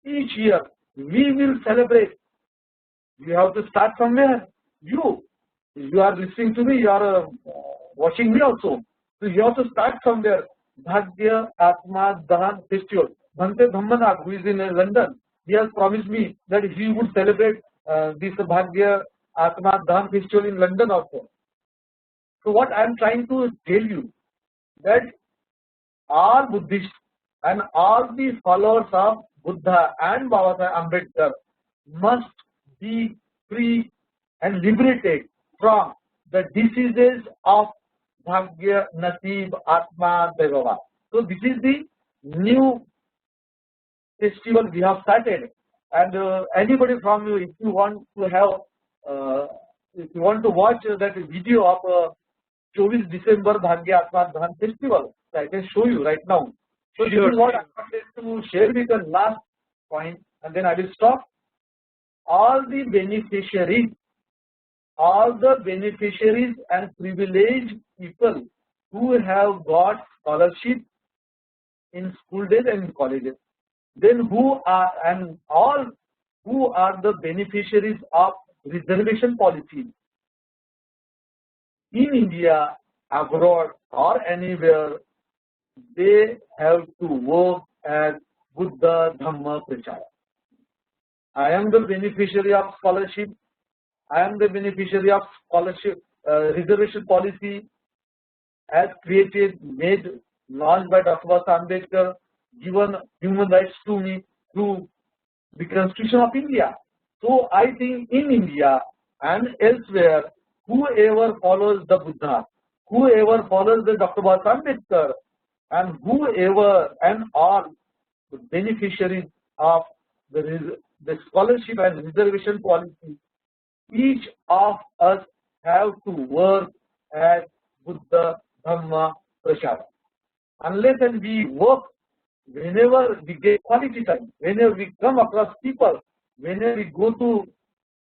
each year we will celebrate. You have to start somewhere. You are listening to me, you are watching me also. So you have to start somewhere. Bhagya Atma Dahan Festival. Bhante Dhammanath, who is in London, he has promised me that he would celebrate this Bhagya Atma Dahan Festival in London also. So what I am trying to tell you, that all Buddhists and all the followers of Buddha and Baba Sahib Ambedkar must be free and liberated from the diseases of Bhagya, Nasib, Atma, Devava. So this is the new festival we have started, and anybody from you, if you want to have, if you want to watch that video of 24 December Bhagya Atma Dhahan Festival, so I can show you right now. So this is what I wanted to share with the last point, and then I will stop. All the beneficiaries and privileged people who have got scholarship in school days and in colleges, then who are the beneficiaries of reservation policy in India, abroad or anywhere, they have to work as Buddha Dhamma Prachara. I am the beneficiary of scholarship. I am the beneficiary of scholarship reservation policy as created, made, launched by Dr. Ambedkar, given human rights to me through the Constitution of India. So I think in India and elsewhere, whoever follows the Buddha, whoever follows the Dr. Ambedkar, and whoever and all the beneficiaries of the scholarship and reservation policy, each of us have to work as Buddha Dhamma Prachara. Unless and we work, whenever we get quality time, whenever we come across people, whenever we go to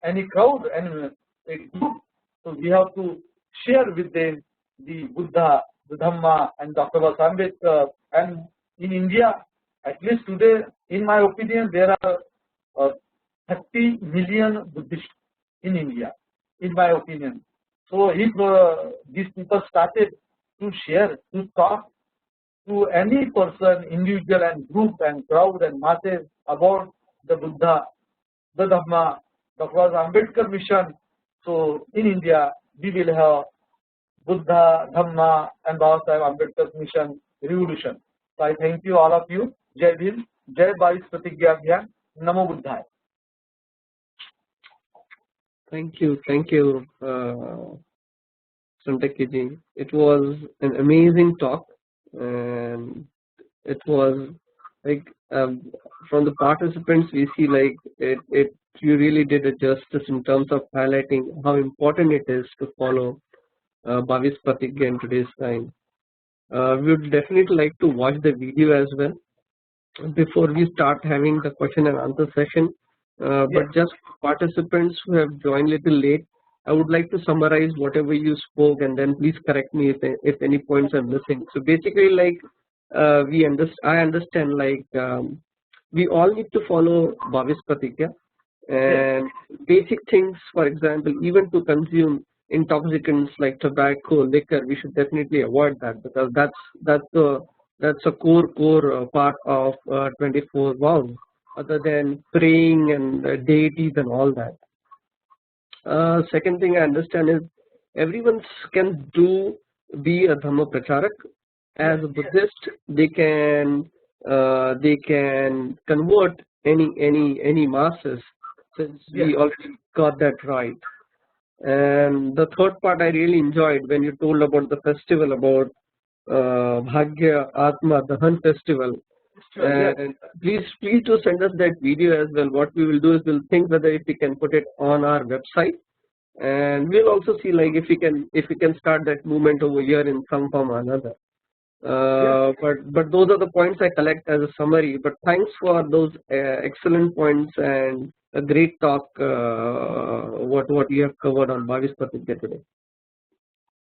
any crowd and a group, so we have to share with them the Buddha, the Dhamma, and Dr. Ambedkar. And in India, at least today, in my opinion, there are 30 million Buddhists in India, in my opinion. So if these people started to share, to talk to any person, individual and group and crowd and masses about the Buddha, the Dhamma, Dr. Ambedkar mission, so in India, we will have Buddha, Dhamma, and Baba Sahib Ambedkar's mission revolution. So I thank you, all of you. Jai Bhim, Jai 22 Pratigya Abhiyan, Namo Buddhaya. Thank you, Santakiji. It was an amazing talk, and it was like from the participants we see like you really did a justice in terms of highlighting how important it is to follow Bhavis Pratigya in today's time. We would definitely like to watch the video as well before we start having the question and answer session. But just participants who have joined a little late, I would like to summarize whatever you spoke, and then please correct me if any points I'm missing. So basically, like I understand, like we all need to follow Bhavis Pratigya, and basic things, for example, even to consume intoxicants like tobacco, liquor, we should definitely avoid that, because that's a core part of 24 vows, other than praying and deities and all that. Second thing I understand is everyone can be a Dhamma Pracharak. As a Buddhist, they can convert any masses, since we already got that right. And the third part I really enjoyed when you told about the festival, about Bhagya Atma Dahan festival. And please do send us that video as well. What we will do is we'll think whether if we can put it on our website, and we'll also see like if we can start that movement over here in some form or another. But those are the points I collect as a summary. But thanks for those excellent points and a great talk. What you have covered on Bhavish Pratigya today.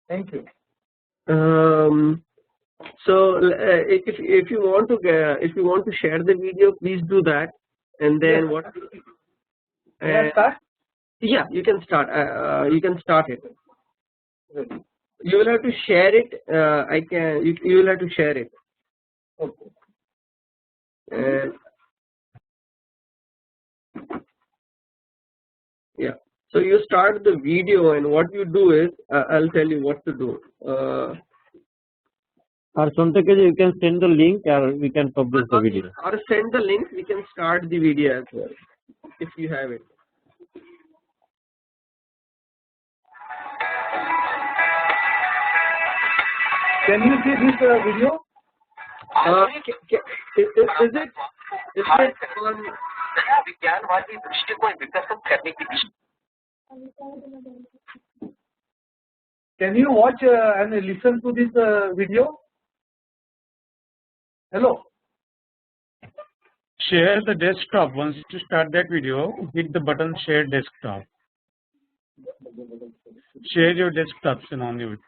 Thank you. So if you want to share the video, please do that. And then what? Start? Yeah, you can start. You can start it. You will have to share it. You will have to share it. Okay. Yeah. So you start the video, and what you do is, I'll tell you what to do. Or sometimes you can send the link, or we can publish the video. Or send the link. We can start the video as well, if you have it. Can you see this video? Is it on? विज्ञानवादी दृष्टिकोण विकसित करने की दिशा. Can you watch and listen to this video? Hello. Share the desktop. Once you start that video, hit the button share desktop. Share your desktops on your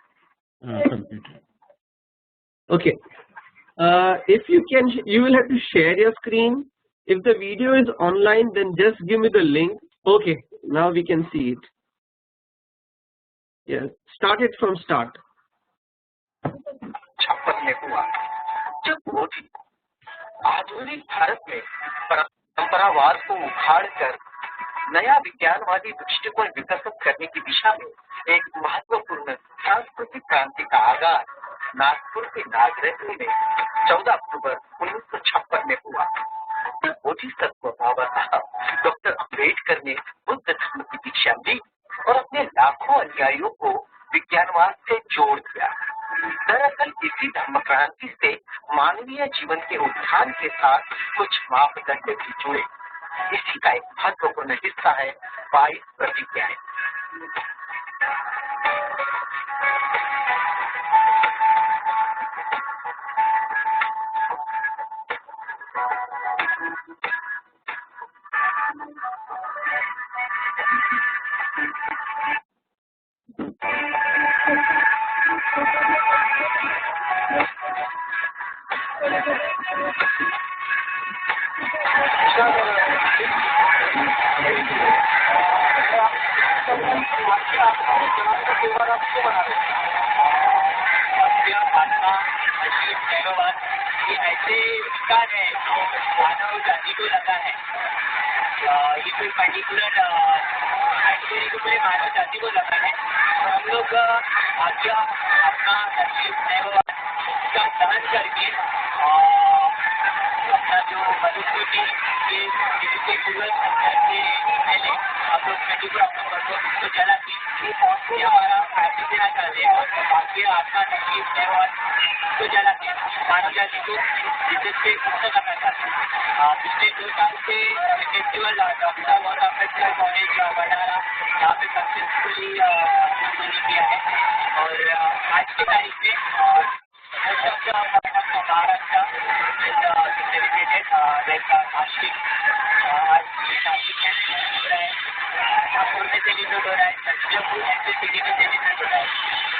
computer. Okay. If you can, you will have to share your screen. If the video is online, then just give me the link. Okay, now we can see it. Yeah, start it from start. जब मोदी आधुनिक भारत में परंपरावाद को उखाड़कर नया विज्ञानवादी दृष्टिकोण विकसित करने की दिशा में एक महत्वपूर्ण सांस्कृतिक क्रांति का आगाज नागपुर के नागरिकों में 14 अक्टूबर 1956 में हुआ. बोधिसत्व बाबा साहब डॉक्टर अम्बेडकर ने बुद्ध धर्म की दीक्षा ली और अपने लाखों अनुयायियों को विज्ञानवाद से जोड़ दिया. दरअसल इसी धर्म क्रांति से मानवीय जीवन के उत्थान के साथ कुछ मापदंड भी जुड़े. इसी का एक महत्वपूर्ण हिस्सा है 22 प्रतिज्ञाएं. ये ऐसे विकार है मानव जाति को लगा है. ये कोई पर्टिकुलर कैटेगरी को पूरे मानव जाति को लगा है. तो हम लोग आज्ञा अपना का दहन करके अपना जो मनुष्य के पूर्वज के पहले हम लोग पर्टिकुलर अपने पर्वत को जला के हमारा फायदा देना चाहते हैं. बाकी आत्मा नसीब व्यवहार को जला के मानव जाति को जिससे मुक्त करना चाहते हैं. पिछले 2 साल से फेस्टिवल डॉक्टर अम्बेडकर कॉलेज भंडारा यहाँ पे सक्सेसफुली किया है. और आज की तारीख में महाराष्ट्र सेलिब्रेटेड लाइक नासिक नागपुर में सेलिब्रेट हो रहा है. जम्मू ऐसे सिटी में सेलिब्रेट हो रहा है.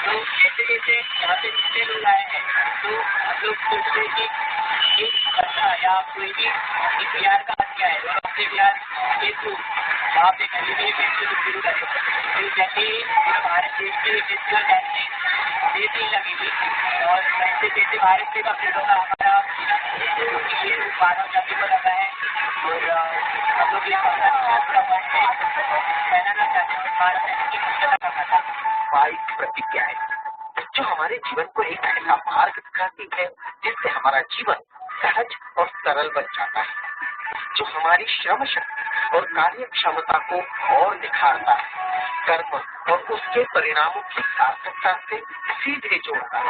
तो जैसे जैसे यहाँ पे जितने लोग आए हैं तो हम लोग सोचते हैं कि एक बच्चा या कोई भी एक बिहार का आदमी आए और अपने बिहार के थ्रू वहाँ पे गरीबी फेस्टिवल शुरू करें. तो जैसे पूरा भारत देश के फेस्टिवल जैसे देश ही लगेगी और वैसे जैसे भारत से काफी लोग हमारा ये मानव जाति को लगा है. और हम लोग ये कहना चाहते हैं भारत की मुक्तता करना चाहते हैं. 22 प्रतिज्ञाएं जो हमारे जीवन को एक ऐसा मार्ग दिखाती है जिससे हमारा जीवन सहज और सरल बन जाता है, जो हमारी श्रम शक्ति और कार्य क्षमता को और निखारता है, कर्म और उसके परिणामों की सार्थकता से सीधे जोड़ता है.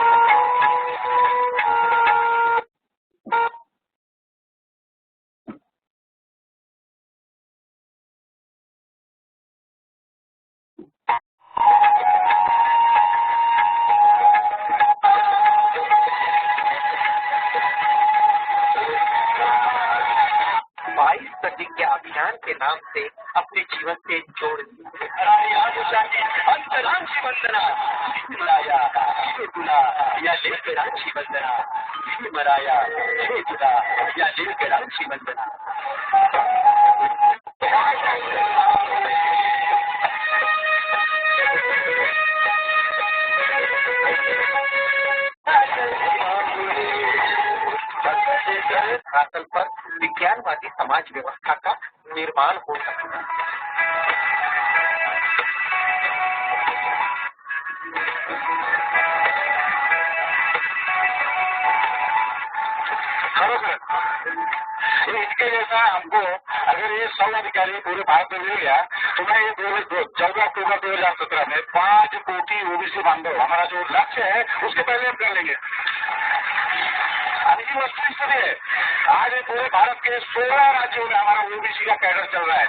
प्रतिज्ञा अभियान के नाम से अपने जीवन से जोड़ दिए। अंतरांशी वंदना मराया हे तुला या लेकरांची वंदना हे मराया हे तुला या लेकरांची वंदना। पर विज्ञानवादी समाज व्यवस्था का निर्माण हो सकता है। इसके जैसा हमको अगर ये 100 अधिकारी पूरे भारत में मिल गया तो मैं ये 14 अक्टूबर 2017 में 5 कोटि ओबीसी बांधव हमारा जो लक्ष्य है उसके पहले हम कर लेंगे। अभी वस्तु स्थिति है, आज पूरे भारत के 16 राज्यों में हमारा ओबीसी का कैडर चल रहा है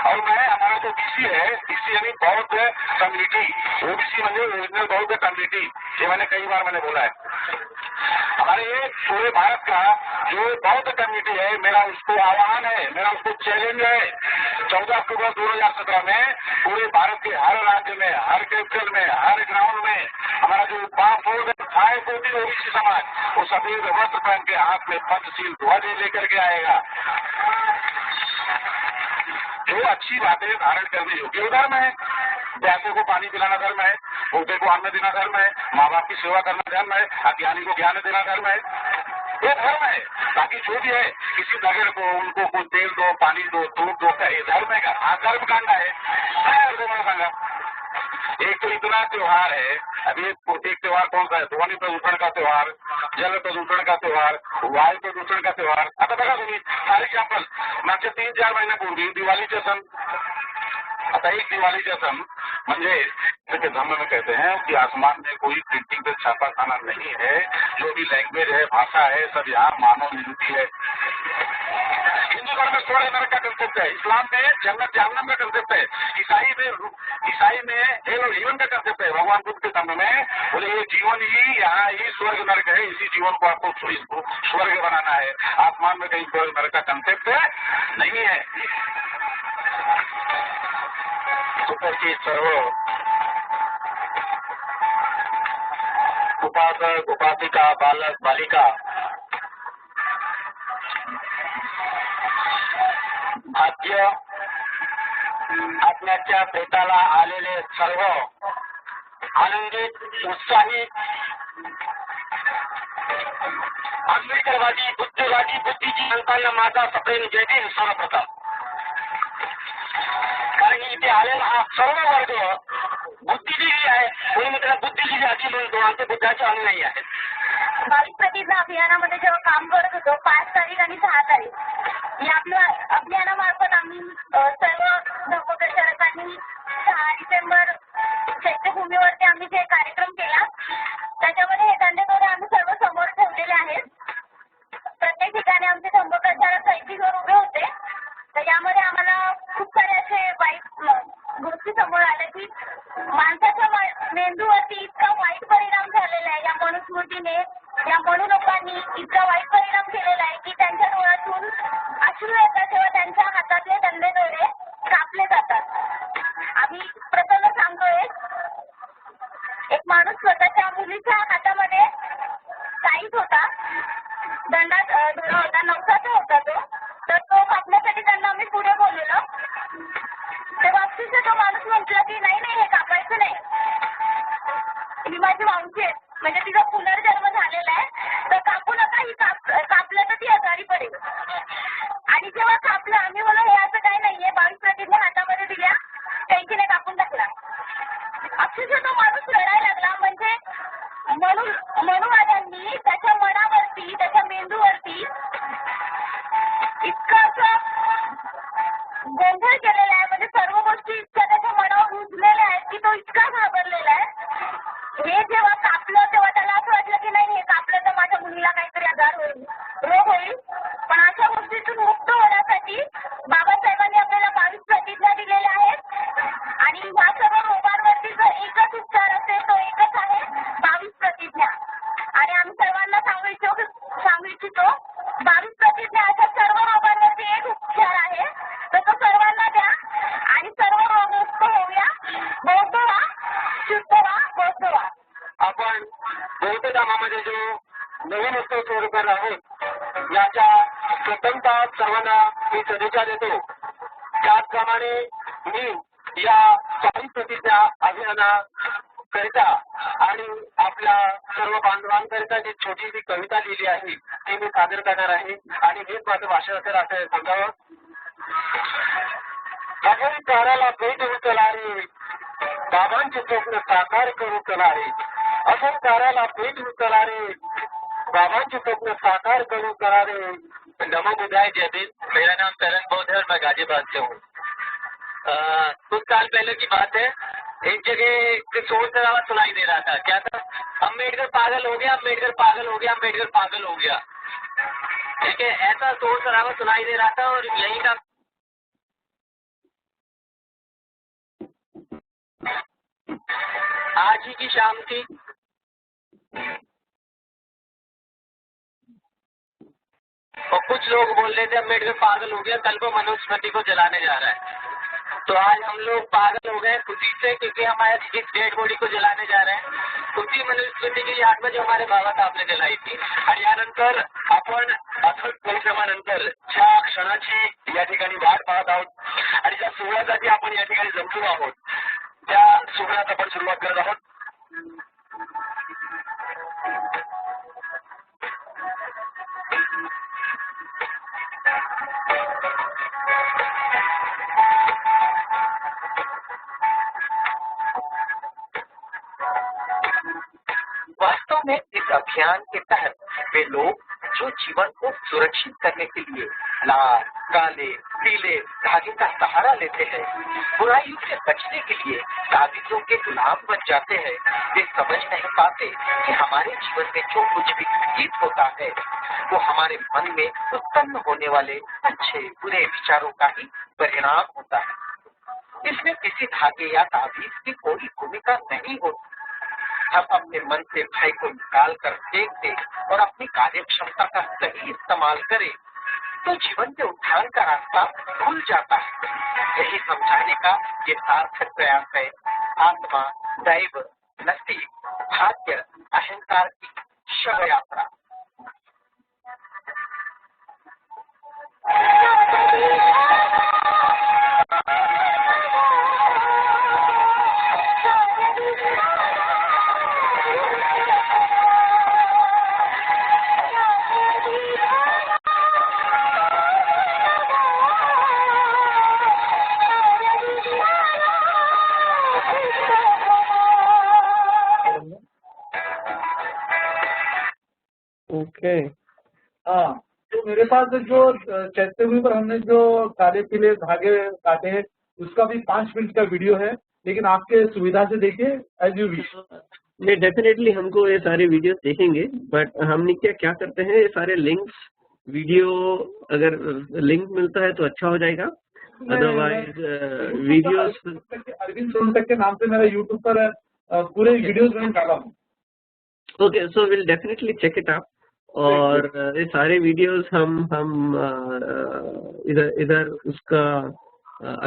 और मैं हमारा जो बीसी है, बीसी यानी बौद्ध कम्युनिटी, ओबीसी म्हणजे ओरिजिनल बौद्ध कम्युनिटी, ये मैंने कई बार बोला है। हमारे ये पूरे भारत का जो बौद्ध कम्युनिटी है, मेरा उसको आह्वान है, मेरा उसको चैलेंज है 14 अक्टूबर 2017 में पूरे भारत के हर राज्य में, हर कैपिटल में, हर ग्राउंड में हमारा जो 5 कोटि ओबीसी समाज वो सफेद वस्त्र पहन के हाथ में पंचशील ध्वज लेकर के आएगा। जो अच्छी बातें धारण करने योग्य धर्म है, प्यासे को पानी पिलाना धर्म है, भूखे को अन्न देना धर्म है, माँ बाप की सेवा करना धर्म है, अज्ञानी को ज्ञान देना धर्म है, ये धर्म है। बाकी जो भी है, किसी नगर को उनको कुछ तेल दो, पानी दो, दूध दो, ये धर्म है का धर्म कांडा है। सांगा एक तो इतना त्योहार है, अभी एक त्योहार कौन सा है, ध्वनि प्रदूषण का त्योहार, जल प्रदूषण का त्योहार, वायू प्रदूषण का त्योहार। आता बघा तुम्ही फॉर एक्झाम्पल मागच्या 3-4 महिन्यापूर्वी दिवाळीचे सण, आता एक दिवाळीचे सण म्हणजे जैसे धर्म में कहते हैं कि आसमान में कोई प्रिंटिंग पे छापा खाना नहीं है, जो भी लैंग्वेज है, भाषा है, सब यहाँ मानव निर्मित है। हिंदू धर्म में स्वर्ग नरक का कंसेप्ट है, इस्लाम में जन्नत जहन्नम का कंसेप्ट है, ईसाई में हेल और जीवन का कंसेप्ट है। भगवान बुद्ध के धर्म में बोले ये जीवन ही यहाँ ही स्वर्ग नरक है, इसी जीवन को आपको स्वर्ग बनाना है। आसमान में कहीं स्वर्ग नरक का कंसेप्ट नहीं है। उपस्थित सर्व उपासक उपासिका बालक बालिका भाग्य आत्म्याच्या भेटाला आलेले सर्व आनंदित उत्साहित आंबेडकरवादी बुद्धिवादी बुद्धिजीवांना माझा सप्रेम जय भीम सर्वप्रथम। कारण इथे आलेला हा सर्व वर्ग बुद्धिजीवी आहे, म्हणून मी त्याला बुद्धिजीवी अशी म्हणतो, आमचे बुद्धाचे अनुयायी आहेत। 22 प्रतिज्ञा अभियानामध्ये जेव्हा काम करत होतो 5 तारीख आणि 6 तारीख या आपल्या अभियानामार्फत आम्ही सर्व धर्मप्रचारकांनी 6 डिसेंबर चैत्यभूमीवरती आम्ही जे कार्यक्रम केला त्याच्यामध्ये हे दंडेदोरे आम्ही सर्व समोर ठेवलेले आहेत। प्रत्येक ठिकाणी आमचे धर्मप्रचारक साहित्यिकवर उभे होते, तर यामध्ये आम्हाला खूप सारे असे वाईट गोष्टी समोर आल्या की माणसाच्या मेंदूवरती इतका वाईट परिणाम झालेला आहे, या मनुस्मृतीने या लोकांनी इतका वाईट परिणाम केलेला आहे की त्यांच्या डोळ्यातून अश्रू येतात तेव्हा त्यांच्या हातातले दंडेदोरे कापले जातात। आम्ही प्रसंग सांगतोय, एक माणूस स्वतःच्या मुलीच्या हातामध्ये साईज होता, दंडात दोरा होता, नवसाचा होता तर तो कापण्यासाठी त्यांना आम्ही पुढे बोलवलं। तेव्हा अक्षरशः तो माणूस म्हटला की नाही हे कापायचं नाही, ही माझी मावशी आहे, म्हणजे तिचा पुनर्जन्म झालेला आहे, तर कापू नका, ही कापलं तर ती आजारी पडेल। आणि जेव्हा कापलं आम्ही बोललो हे असं काही नाहीये, 22 प्रतिज्ञा हातामध्ये दिल्या, त्यांकीने कापून टाकला। अक्षरशः तो माणूस रडायला लागला, म्हणजे मनुवाद्यांनी त्याच्या मनावरती त्याच्या मेंदूवरती इतकं असं गोंधळ केलेला आहे, म्हणजे सर्व गोष्टी इतक्या त्याच्या मनावर रुजलेल्या आहेत की तो इतका घाबरलेला आहे। हे जेव्हा कापलं तेव्हा त्याला असं वाटलं की नाही हे कापलं तर माझ्या मुलीला काहीतरी आजार होईल, रोग होईल, पण अशा गोष्टीतून मुक्त होण्यासाठी बाबासाहेबांनी आपल्याला 22 प्रतिज्ञा दिलेल्या आहेत आणि ह्या सर्व रोगांवरती जर एकच उपचार असेल तो एकच आहे 22 प्रतिज्ञा। आणि आम्ही सर्वांना सांगू इच्छितो 22 प्रतिज्ञा अशा सर्व रोगांवरती प्रथमतः सर्वांना मी सदिच्छा देतो. त्याचप्रमाणे मी या स्वामी प्रतिज्ञा अभियानाकरिता आणि आपल्या सर्व बांधवांकरिता जी छोटीशी कविता लिहिली आहे ती मी सादर करणार आहे आणि हेच माझं भाषण असेल असं सांगावं. अभय ताराला भेट उचलारे बाबांचे स्वप्न साकार करू चलारे. अभय ताराला भेट उचलारे बाबांचे स्वप्न साकार करू करारे. नमो बुधाय जय भीम. मेरा नाम तरन बौद्ध है और मैं गाजियाबाद से हूँ. कुछ साल पहले की बात है, एक जगह से शोर शराबा सुनाई दे रहा था. क्या था? अम्बेडकर पागल हो गया, अम्बेडकर पागल हो गया, अम्बेडकर पागल हो गया. ठीक है, ऐसा शोर शराबा सुनाई दे रहा था और यही का आज ही की शाम थी. और कुछ लोग बोल रहे थे अम्बेडकर पागल हो गया, कल को मनुस्मृति को जलाने जा रहा है. तो आज हम लोग पागल हो गए खुशी से, क्योंकि हमारे इस डेड बॉडी को जलाने जा रहे हैं. उसी मनुस्मृति की याद में जो हमारे बाबा साहब ने जलाई थी. आणि यानंतर आपण अथक परिश्रमानंतर ज्या क्षणाची या ठिकाणी वाट पाहत आहोत आणि ज्या सोहळ्यासाठी आपण या ठिकाणी जमलो आहोत त्या सोहळ्यात आपण सुरुवात करत आहोत. वास्तव में इस अभियान के तहत वे लोग जो जीवन को सुरक्षित करने के लिए लाल काले पीले धागे का सहारा लेते हैं, बुराइयों से बचने के लिए ताबीजों के गुलाम बन जाते हैं, वे समझ नहीं पाते कि हमारे जीवन में जो कुछ भी घटित होता है वो हमारे मन में उत्पन्न होने वाले अच्छे बुरे विचारों का ही परिणाम होता है. इसमें किसी धागे या ताबीज की कोई भूमिका नहीं होती. हम अपने मन से भय को निकाल कर फेंक दें और अपनी कार्य क्षमता का सही इस्तेमाल करें तो जीवन के उत्थान का रास्ता खुल जाता है. यही समझाने का ये सार्थक प्रयास है आत्मा, दैव, नसीब, भाग्य, अहंकार की शव यात्रा. ओके. हाँ, तो मेरे पास जो चैत्य हुई पर हमने जो काले पीले धागे काटे हैं उसका भी 5 मिनट का वीडियो है, लेकिन आपके सुविधा से देखिए एज यू विश. ये डेफिनेटली हमको ये सारे वीडियोस देखेंगे, बट हमने क्या करते हैं, ये सारे लिंक्स वीडियो अगर लिंक मिलता है तो अच्छा हो जाएगा. अदरवाइज वीडियोस अरविंद सोनटक के नाम से मेरा यूट्यूब पर पूरे वीडियोस मैंने डाला हूँ. Okay, so will definitely check it out. और ये सारे वीडियोस हम इधर उसका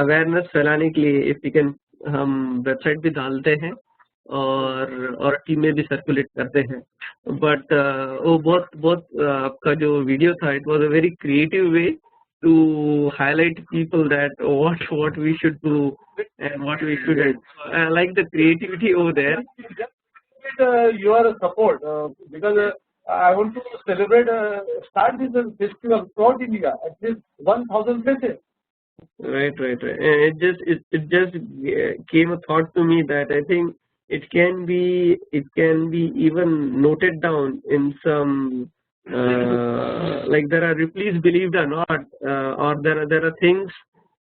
अवेयरनेस फैलाने के लिए इफ यू कैन हम वेबसाइट भी डालते हैं और टीम में भी सर्कुलेट करते हैं. बट वो बहुत आपका जो वीडियो था, it was a very creative way to highlight people that what we should do and what we shouldn't. I like the creativity over there. Your support because I want to celebrate start this festival throughout India at least 1,000 places. Right. It just came a thought to me that I think it can be even noted down in some like there are, please believe it or not, or there are things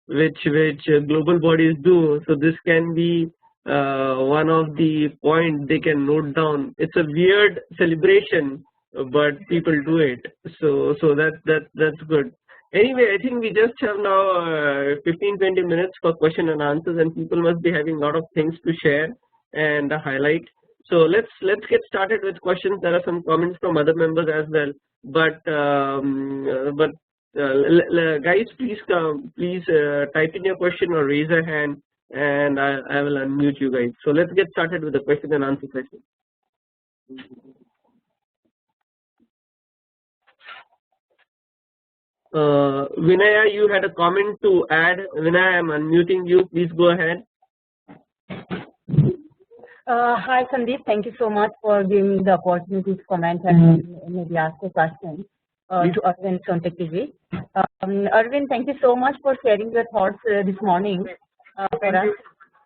which global bodies do. So this can be one of the points they can note down. It's a weird celebration, but people do it. So that's good. Anyway, I think we just have now 15-20 minutes for question and answers, and people must be having a lot of things to share and highlight. So let's get started with questions. There are some comments from other members as well, but guys, please type in your question or raise a hand, and I will unmute you guys. So let's get started with the question and answer session. Vinaya, you had a comment to add. Vinaya, I'm unmuting you. Please go ahead. Hi Sandeep, thank you so much for giving me the opportunity to comment and maybe ask a question to Arvind Sontekiji. Arvind, thank you so much for sharing your thoughts this morning for us.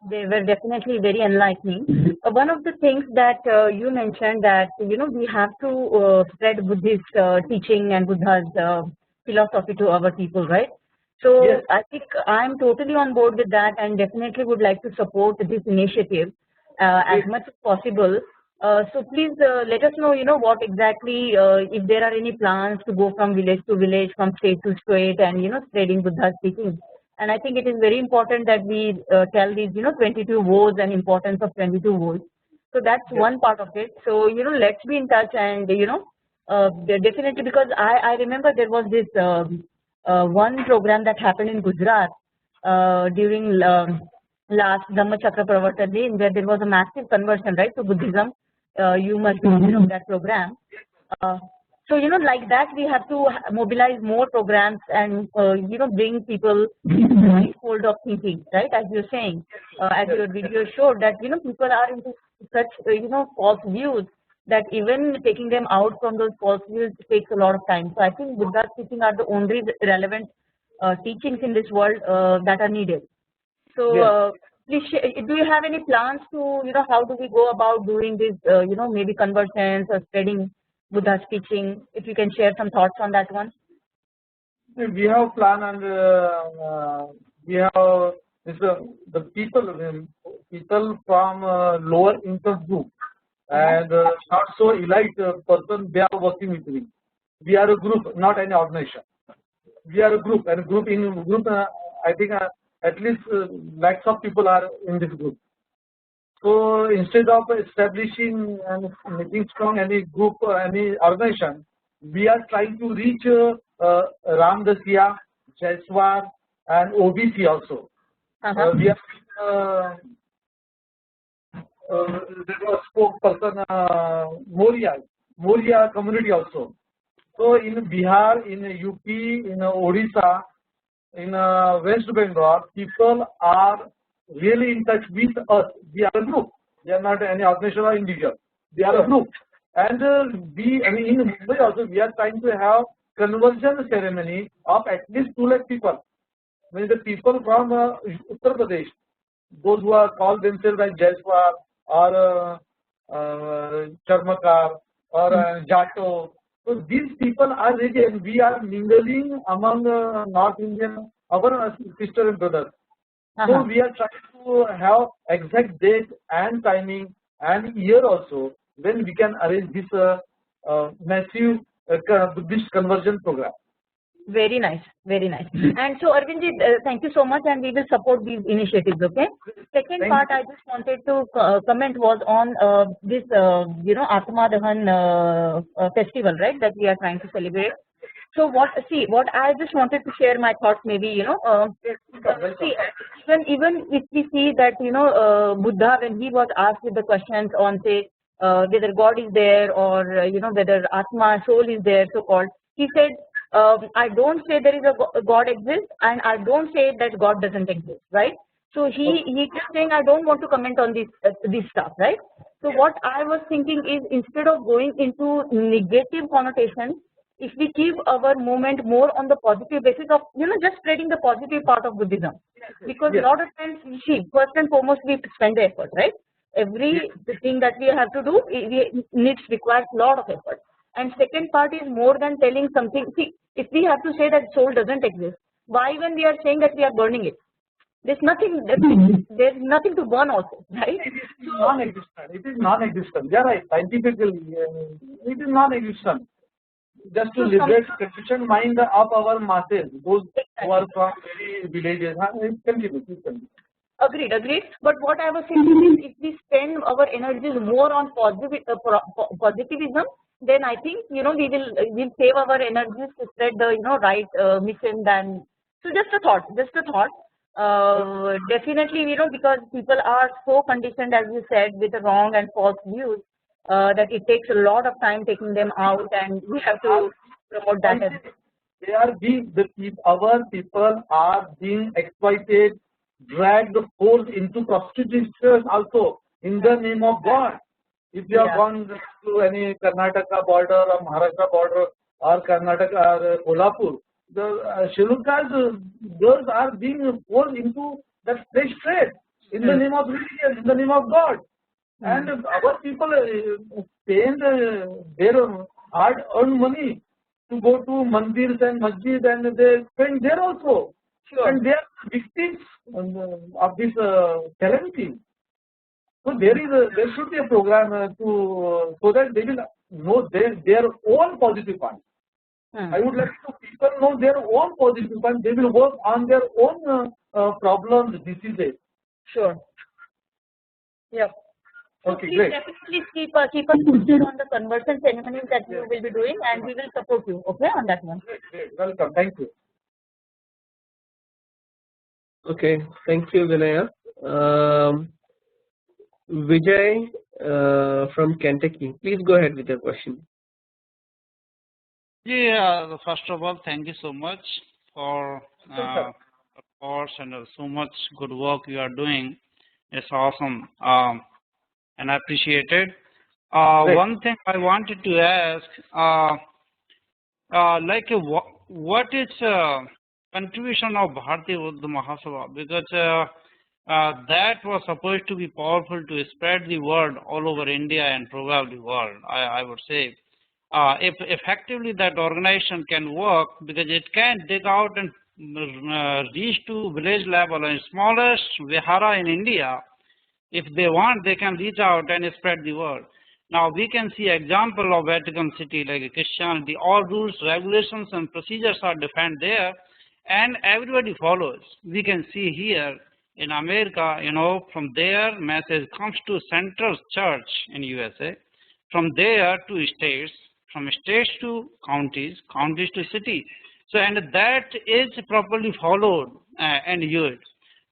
They were definitely very enlightening. One of the things that you mentioned that we have to spread Buddhist teaching and Buddha's philosophy to our people, right? So yes. I think I'm totally on board with that and definitely would like to support this initiative as much as possible. So please let us know, what exactly, if there are any plans to go from village to village, from state to state, and spreading Buddha's teachings. And I think it is very important that we tell these, 22 woes and importance of 22 woes. So that's one part of it. So let's be in touch and definitely, because I remember there was this one program that happened in Gujarat during last Dhamma Chakra Pravartan Day, where there was a massive conversion, right, to Buddhism. You must be aware of that program. So like that, we have to mobilize more programs and bring people into the right fold of thinking, right? As you're saying, as your video showed, that people are into such false views that even taking them out from those false views takes a lot of time. So I think Buddha's teaching are the only relevant teachings in this world that are needed. So please, do you have any plans to how do we go about doing this? Maybe conversions or spreading Buddha's teaching. If you can share some thoughts on that one. We have plan and we have the people from lower income group and not so elite person. They are working with me. We are a group, not any organization. We are a group, and group. I think at least lakhs of people are in this group. So instead of establishing and making strong any group or any organization, we are trying to reach Ramdasiya, Jaiswar, and OBC also. We are there was spokesperson Moria community also. So in Bihar, in UP, in Odisha, in West Bengal, people are really in touch with us. We are a group. We are not any organization or individual. We are a group. And in Mumbai also, we are trying to have conversion ceremony of at least 2 lakh people. When the people from Uttar Pradesh, those who are called themselves as Jaiswar or Charmakar or Jato, so these people are ready, and we are mingling among North Indian, our sisters and brothers. So we are trying to have exact date and timing and year also when we can arrange this massive Buddhist conversion program. Very nice, very nice. And so Arvindji, thank you so much, and we will support these initiatives. Okay. Second part I just wanted to comment was on this Atma Dahan festival, right, that we are trying to celebrate. So what I just wanted to share my thoughts, maybe see, even if we see that Buddha, when he was asked with the questions on say whether God is there or whether Atma, soul is there, so called, he said, I don't say there is a God exists, and I don't say that God doesn't exist, right? So he kept saying, I don't want to comment on this stuff, right? So what I was thinking is, instead of going into negative connotations, if we keep our movement more on the positive basis of just spreading the positive part of Buddhism, because a lot of times we see, first and foremost, we spend the effort, right? Every thing that we have to do requires a lot of effort. And second part is more than telling something. See, if we have to say that soul doesn't exist, why when we are saying that we are burning it? There's nothing. There's nothing to burn also, right? It is non-existent. It is non-existent. Yeah, right. Scientifically, it is non-existent. Just to liberate confusion mind of our masses, those who are from very villages. Continue. Agreed. But what I was saying is, if we spend our energies more on positivism, then I think we'll save our energies to spread the right mission. Than so just a thought. Definitely because people are so conditioned, as you said, with the wrong and false views, that it takes a lot of time taking them out, and we have to promote that as well. they are being our people are being exploited, dragged, forced into prostitution also in the name of God. If you have gone to any Karnataka border or Maharashtra border or Karnataka or Kolhapur, the Shrilanka's girls are being forced into that slave trade in the name of religion, in the name of God. And our people spend their hard-earned money to go to mandirs and masjid, and they spend there also. Sure. And they are victims of this calamity. So there should be a program so that they will know their own positive points. I would like to people know their own positive points. They will work on their own problems, diseases. Sure. Yeah. Okay, Please great. definitely keep us posted on the conversion ceremonies that you will be doing, and we will support you. Okay, on that one. Great. Welcome. Thank you. Okay, thank you, Vinaya. Vijay from Kentucky, please go ahead with your question. Yeah, first of all, thank you so much for reports and so much good work you are doing. It's awesome and I appreciate it. One thing I wanted to ask, what is contribution of Bharatiya Buddha Mahasabha? Because that was supposed to be powerful to spread the word all over India and probably world, I would say. If effectively that organization can work, because it can dig out and reach to village level, and smallest Vihara in India, if they want, they can reach out and spread the word. Now we can see example of Vatican City like Christianity, all rules, regulations and procedures are defined there and everybody follows. We can see here in America, from there message comes to central church in USA, from there to states, from states to counties, counties to city. So, and that is properly followed and used.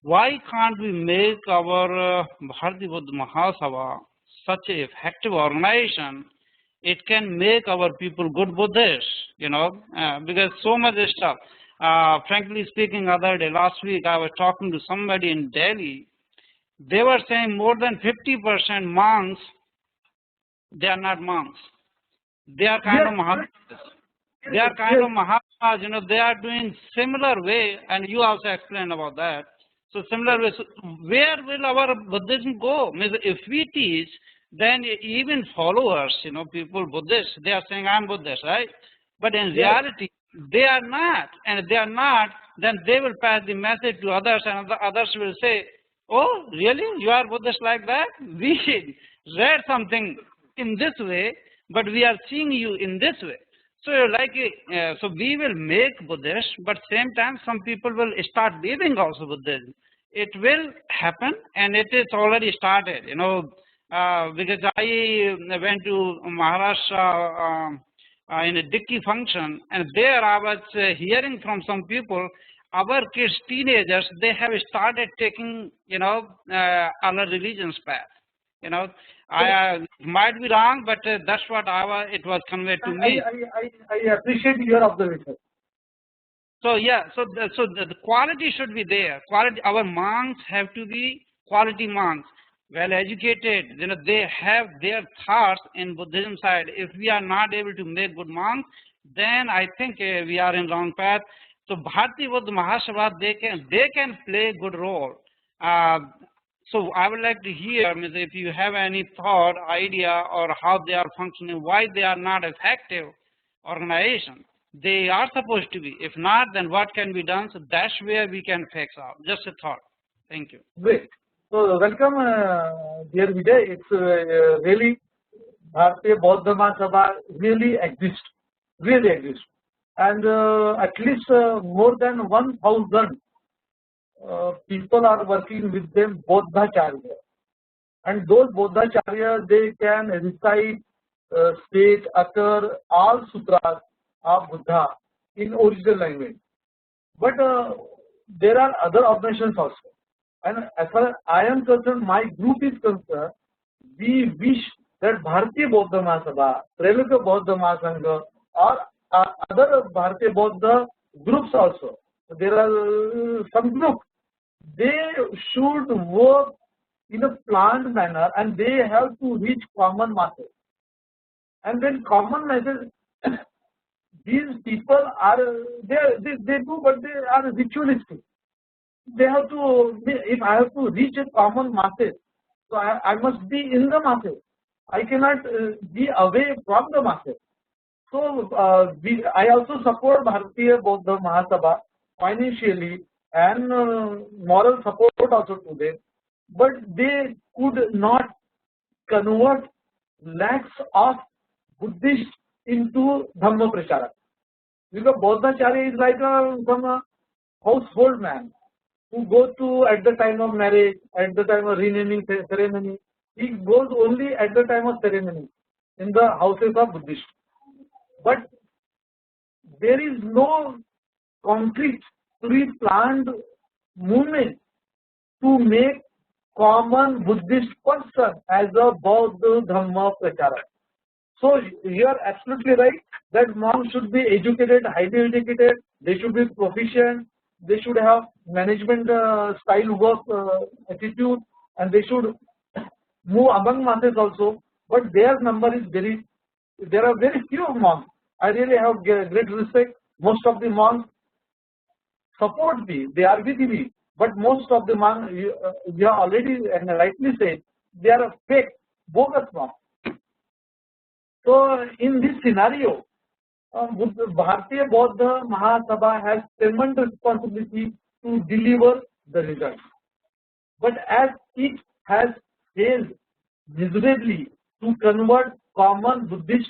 Why can't we make our Bharatiya Buddha Mahasabha such an effective organization? It can make our people good Buddhists, because so much stuff. Frankly speaking, other day, last week, I was talking to somebody in Delhi. They were saying more than 50% monks, they are not monks. They are kind of Mahatmas. They are kind of Mahatmas, they are doing similar way, and you also explained about that. So similar way, so where will our Buddhism go? If we teach, then even followers, people Buddhists, they are saying I'm Buddhist, right? But in reality, they are not, and if they are not, then they will pass the message to others, and the others will say, oh, really? You are Buddhist like that? We read something in this way, but we are seeing you in this way. So so we will make Buddhist, but same time some people will start believing also Buddhism. It will happen, and it is already started, because I went to Maharashtra in a Dicky function, and there I was hearing from some people, our kids, teenagers, they have started taking, other religions path. I might be wrong, but that's what it was conveyed to me. I appreciate your observation. So yeah, so the quality should be there. Quality. Our monks have to be quality monks, well educated. They have their thoughts in Buddhism side. If we are not able to make good monks, then I think we are in wrong path. So Bharatiya Buddha Mahasabha, they can play a good role. So I would like to hear, if you have any thought, idea, or how they are functioning, why they are not effective organization. They are supposed to be. If not, then what can be done? So that's where we can fix out. Just a thought. Thank you. Great. So welcome, dear Vijay. It's really Bharatiya Buddha Mahasabha really exists, and at least more than 1,000 people are working with them, Bodhacharya, and those Bodhacharya, they can recite, state, utter all sutras of Buddha in original language. But there are other organizations also, and as far as I am concerned, my group is concerned, we wish that Bharatiya Buddha Mahasabha, Trailokya Buddha Mahasangha, or other Bharatiya Bauddha groups also. There are some groups. They should work in a planned manner, and they have to reach common masses. And when common masses, these people are they do, but they are ritualistic. They have to. If I have to reach a common masses, so I must be in the masses. I cannot be away from the masses. So I also support Bharatiya Bauddha Mahasabha financially and moral support also to them, but they could not convert lakhs of Buddhists into Dhamma Prachara. Because Bodhacharya is like some household man who goes to at the time of marriage, at the time of renaming ceremony. He goes only at the time of ceremony in the houses of Buddhists. But there is no concrete pre-planned movement to make common Buddhist person as a Bauddha Dhamma Prachara. So you are absolutely right that monks should be educated, highly educated, they should be proficient, they should have management style work attitude, and they should move among masses also, but their number is there are very few monks. I really have great respect. Most of the monks support me, they are with me, but most of the monks, you have already and rightly said, they are fake, bogus monks. So in this scenario, Bharatiya Bauddha Mahasabha has tremendous responsibility to deliver the results. But as it has failed miserably to convert common Buddhist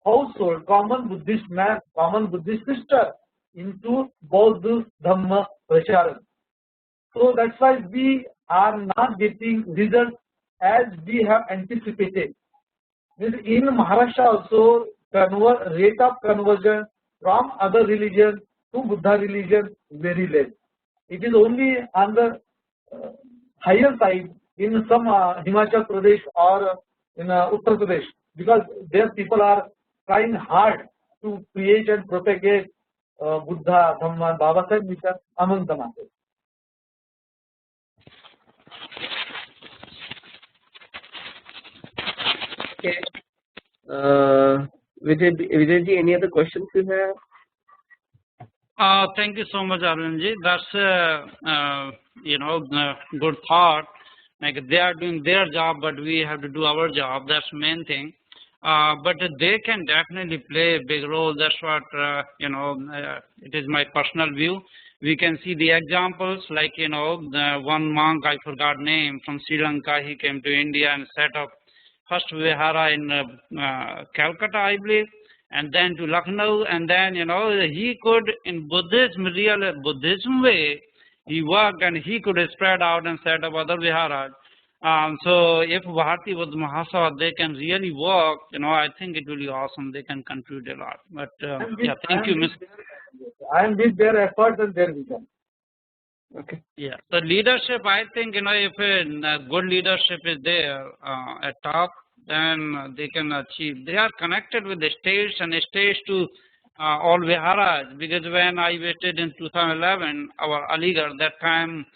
household, common Buddhist man, common Buddhist sister into Bauddha Dhamma Pracharan. So that's why we are not getting results as we have anticipated. In Maharashtra also, rate of conversion from other religion to Buddha religion very less. It is only on the higher side in some Himachal Pradesh or in Uttar Pradesh, because their people are trying hard to create and propagate Buddha, Dhamma, Baba Sahib mission among the masses. Okay. Vijayji, any other questions you have? Thank you so much, Arvindji. That's good thought. Like they are doing their job, but we have to do our job. That's the main thing. But they can definitely play a big role. That's what it is my personal view. We can see the examples, like the one monk, I forgot name, from Sri Lanka. He came to India and set up first Vihara in Calcutta, I believe, and then to Lucknow, and then he could, in Buddhism, real Buddhism way, he worked and he could spread out and set up other Viharas. So if Bharatiya Bauddha Mahasabha, they can really work, I think it will be awesome. They can contribute a lot. But yeah, thank you, Mr. I am with their efforts and their vision. Okay. Yeah, the leadership, I think, if a good leadership is there at top, then they can achieve. They are connected with the states and the states to all Viharas, because when I visited in 2011, our Aligarh, that time,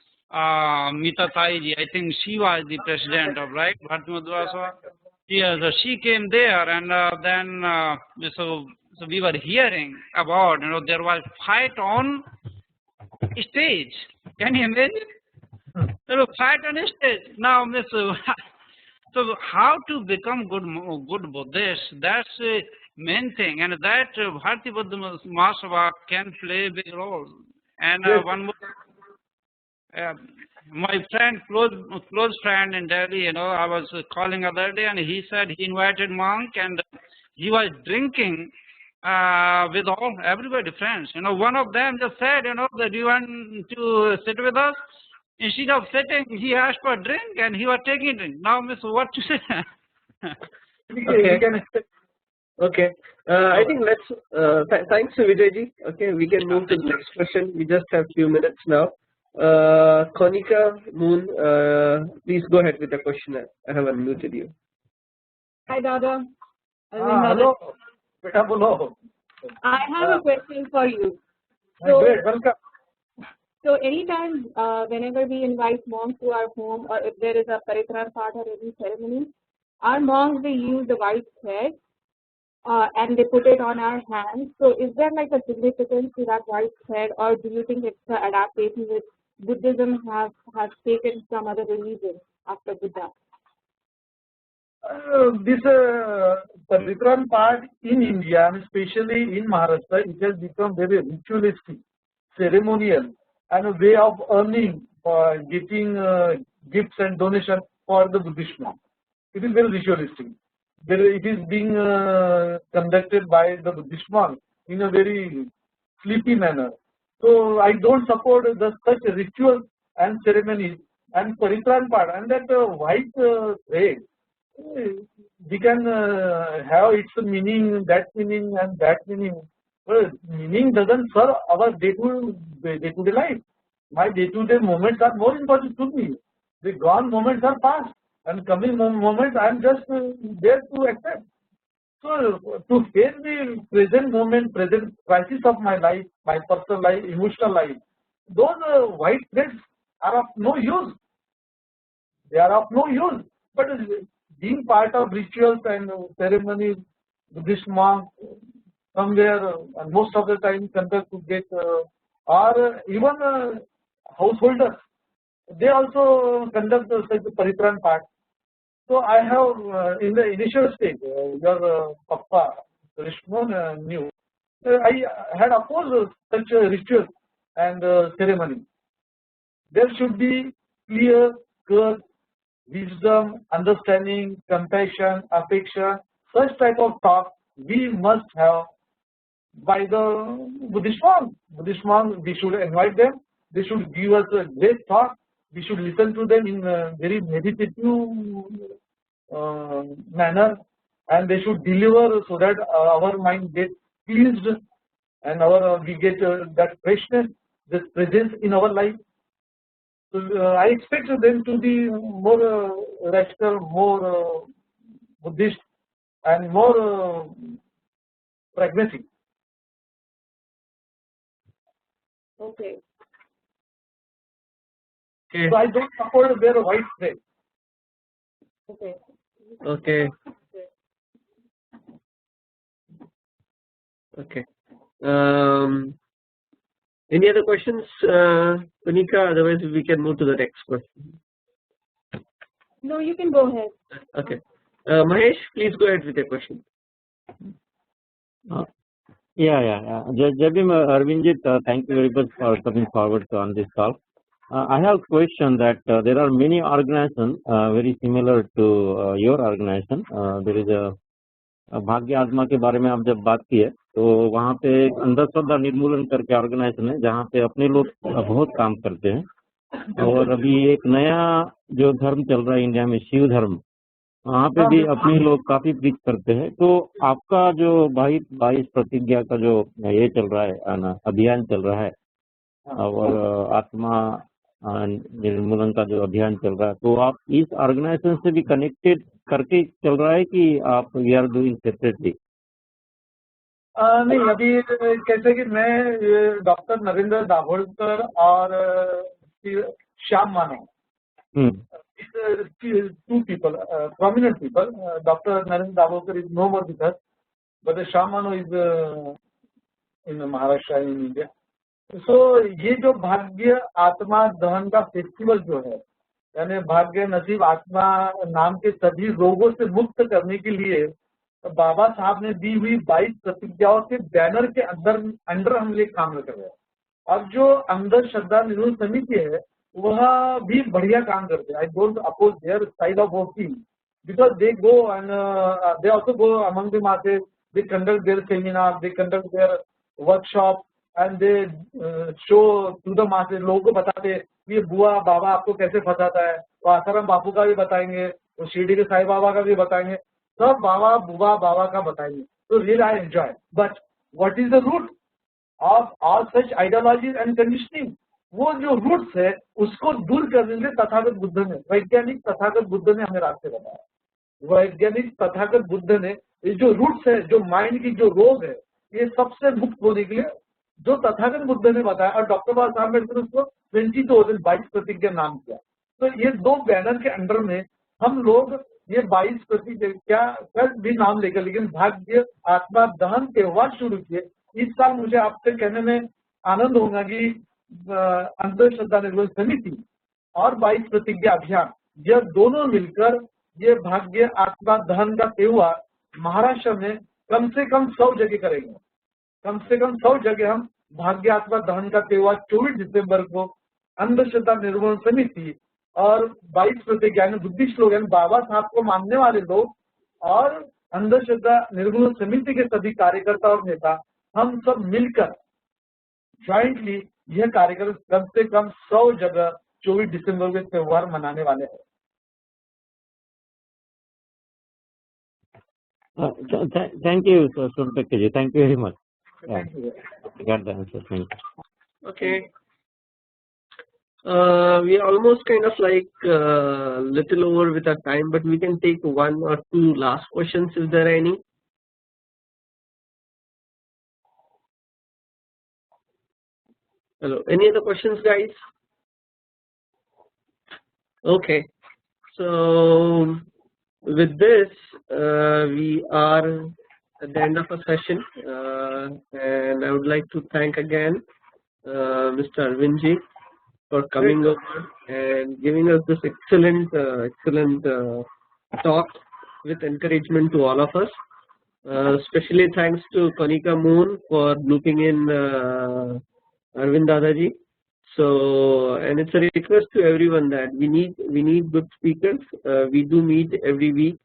Mita Taiji, I think she was the president of, right, Bharatiya Mahasabha. Yeah, so she came there, and then so we were hearing about, there was fight on stage. Can you imagine? There was fight on stage. Now, so how to become good Buddhist? That's the main thing, and that Bharatiya Bauddha Mahasabha can play a big role. And one more. My friend, close friend in Delhi, I was calling other day, and he said he invited monk, and he was drinking with everybody, friends. One of them just said, that you want to sit with us? Instead of sitting, he asked for a drink, and he was taking drink. Now, Miss, what to say? Okay. I think let's. Thanks, Vijayji. Okay, we can move to the next question. We just have few minutes now. Konika Moon, please go ahead with the question. I have unmuted you. Hi, Dada. Hello. Beta bolo. I have a question for you. Great, welcome. So anytime, whenever we invite monks to our home, or if there is a paritran part or any ceremony, our monks, they use the white thread and they put it on our hands. So is there like a significance to that white thread, or do you think it's the adaptation which Buddhism has taken from other religions after Buddha? This paritran part in India, and especially in Maharashtra, it has become very ritualistic, ceremonial, and a way of earning, getting gifts and donations for the Buddhist monk. It is very ritualistic. It is being conducted by the Buddhist monk in a very sleepy manner. So I don't support such rituals and ceremonies and paritran part, and that white thread. We can have its meaning, that meaning, and that meaning. But meaning doesn't serve our day-to-day life. My day-to-day moments are more important to me. The gone moments are past, and coming moments I am just there to accept. So to face the present moment, present crisis of my life, my personal life, emotional life, those white threads are of no use. They are of no use. But being part of rituals and ceremonies, Buddhist monks somewhere, and most of the time conduct to get, or even householders, they also conduct such paritran part. So I have in the initial stage, your Papa Rishmon knew, I had opposed such rituals and ceremony. There should be clear, cut, wisdom, understanding, compassion, affection, such type of talk we must have by the Buddhist monks. Buddhist monks, we should invite them, they should give us a great thought, we should listen to them in a very meditative manner, and they should deliver so that our mind gets pleased and we get that freshness, this presence in our life. So I expect them to be more rational, more Buddhist, and more pragmatic. Okay. So I don't support their white thread. Okay. Okay. Okay. Any other questions, Panika? Otherwise, we can move to the next question. No, you can go ahead. Okay. Mahesh, please go ahead with your question. Yeah. Jabim Arvindjit, thank you very much for coming forward on this call. I have a question that there are many organizations very similar to your organization. There is a भाग्य आत्मा के बारे में आप जब बात की है तो वहाँ पे एक अंधश्रद्धा निर्मूलन करके ऑर्गेनाइजेशन है जहाँ पे अपने लोग बहुत काम करते हैं और अभी एक नया जो धर्म चल रहा है इंडिया में शिव धर्म वहाँ पे भी अपने लोग काफी प्रीच करते हैं। तो आपका जो 22 प्रतिज्ञा का जो ये चल रहा है ना अभियान चल रहा है और आत्मा निर्मूलन का जो अभियान चल रहा है तो आप इस ऑर्गेनाइजेशन से भी कनेक्टेड करके चल रहा है कि आप वी आर डूइंग सेपरेटली? नहीं, अभी कैसे कि मैं डॉक्टर नरेंद्र दाभोलकर और श्याम मानव, two people, prominent people. Dr. Narendra Davolkar is no more with us, but the Shyam Mano is in Maharashtra in India. So ये जो भाग्य आत्मा दहन का फेस्टिवल जो है, यानी भाग्य नसीब आत्मा नाम के सभी रोगों से मुक्त करने के लिए बाबा साहब ने दी हुई 22 प्रतिज्ञाओं के बैनर के अंडर हम लोग काम कर रहे हैं। अब जो अंधश्रद्धा निर्मूलन समिति है वह भी बढ़िया काम करते हैं। I don't oppose their side of working because they go and they also go among the masses, they conduct their seminar, they conduct their workshop and they show to the masses। लोगों को बताते ये बुआ बाबा आपको कैसे फंसाता है, तो आसाराम बापू का भी बताएंगे, तो शिरडी के साईं बाबा का भी बताएंगे, सब बाबा बुआ बाबा का बताएंगे। तो really I enjoy, but what is the root of all such ideologies and conditioning? वो जो रूट्स है उसको दूर करने के लिए तथागत बुद्ध ने, वैज्ञानिक तथागत बुद्ध ने हमें रास्ते बताया। वैज्ञानिक तथागत बुद्ध ने ये जो रूट्स है, जो माइंड की जो रोग है, ये सबसे मुक्त होने के लिए जो तथागत बुद्ध ने बताया, और डॉक्टर बाबा साहब अम्बेडकर उसको 22 प्रतिज्ञा नाम किया। तो ये 2 बैनर के अंडर में हम लोग ये 22 प्रतिज्ञा का भी नाम लेकर, लेकिन भाग्य आत्मा दहन त्योहार शुरू किए। इस साल मुझे आपसे कहने में आनंद होगा कि अंधश्रद्धा निर्मूलन समिति और 22 प्रतिज्ञा अभियान, यह दोनों मिलकर ये भाग्य आत्मा दहन का त्योहार महाराष्ट्र में कम से कम 100 जगह करेंगे। कम से कम 100 जगह हम भाग्य आत्मा दहन का त्योहार 24 दिसंबर को अंधश्रद्धा निर्मूलन समिति और 22 प्रतिज्ञा बुद्धिस्ट लोग, बाबा साहब को मानने वाले लोग और अंधश्रद्धा निर्मूलन समिति के सभी कार्यकर्ता और नेता, हम सब मिलकर ज्वाइंटली यह कार्यक्रम कम से कम 100 जगह 24 दिसंबर के त्योहार मनाने वाले हैं। Thank you, Suntek ji. Thank you very much. Thank you. Got the answer. Thank you. Okay. We are almost kind of like little over with our time, but we can take 1 or 2 last questions if there are any. Hello, any other questions, guys? Okay, so with this we are at the end of our session, and I would like to thank again Mr. Arvind ji for coming over and giving us this excellent talk with encouragement to all of us. Especially thanks to Kanika Moon for looping in Arvind Dadaji. So, and it's a request to everyone that we need good speakers. We do meet every week.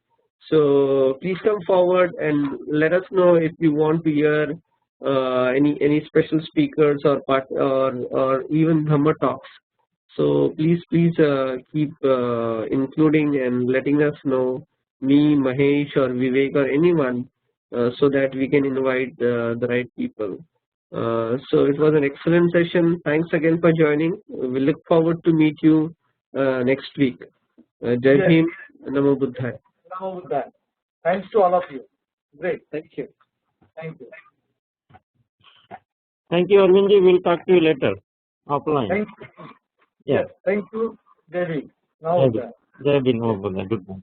So please come forward and let us know if you want to hear any special speakers or even Dhamma talks. So please keep including and letting us know, me, Mahesh or Vivek or anyone, so that we can invite the right people. So it was an excellent session. Thanks again for joining. We look forward to meet you next week. Jai Bhim, Namo Buddhaya. Namo Buddhaya. Thanks to all of you. Great. Thank you. Thank you. Thank you, Arvind ji. We'll talk to you later offline. Thank you. Yeah. Yes. Thank you. Jai Bhim. Namo Buddhaya. Jai Bhim, Namo Buddhaya. Good morning.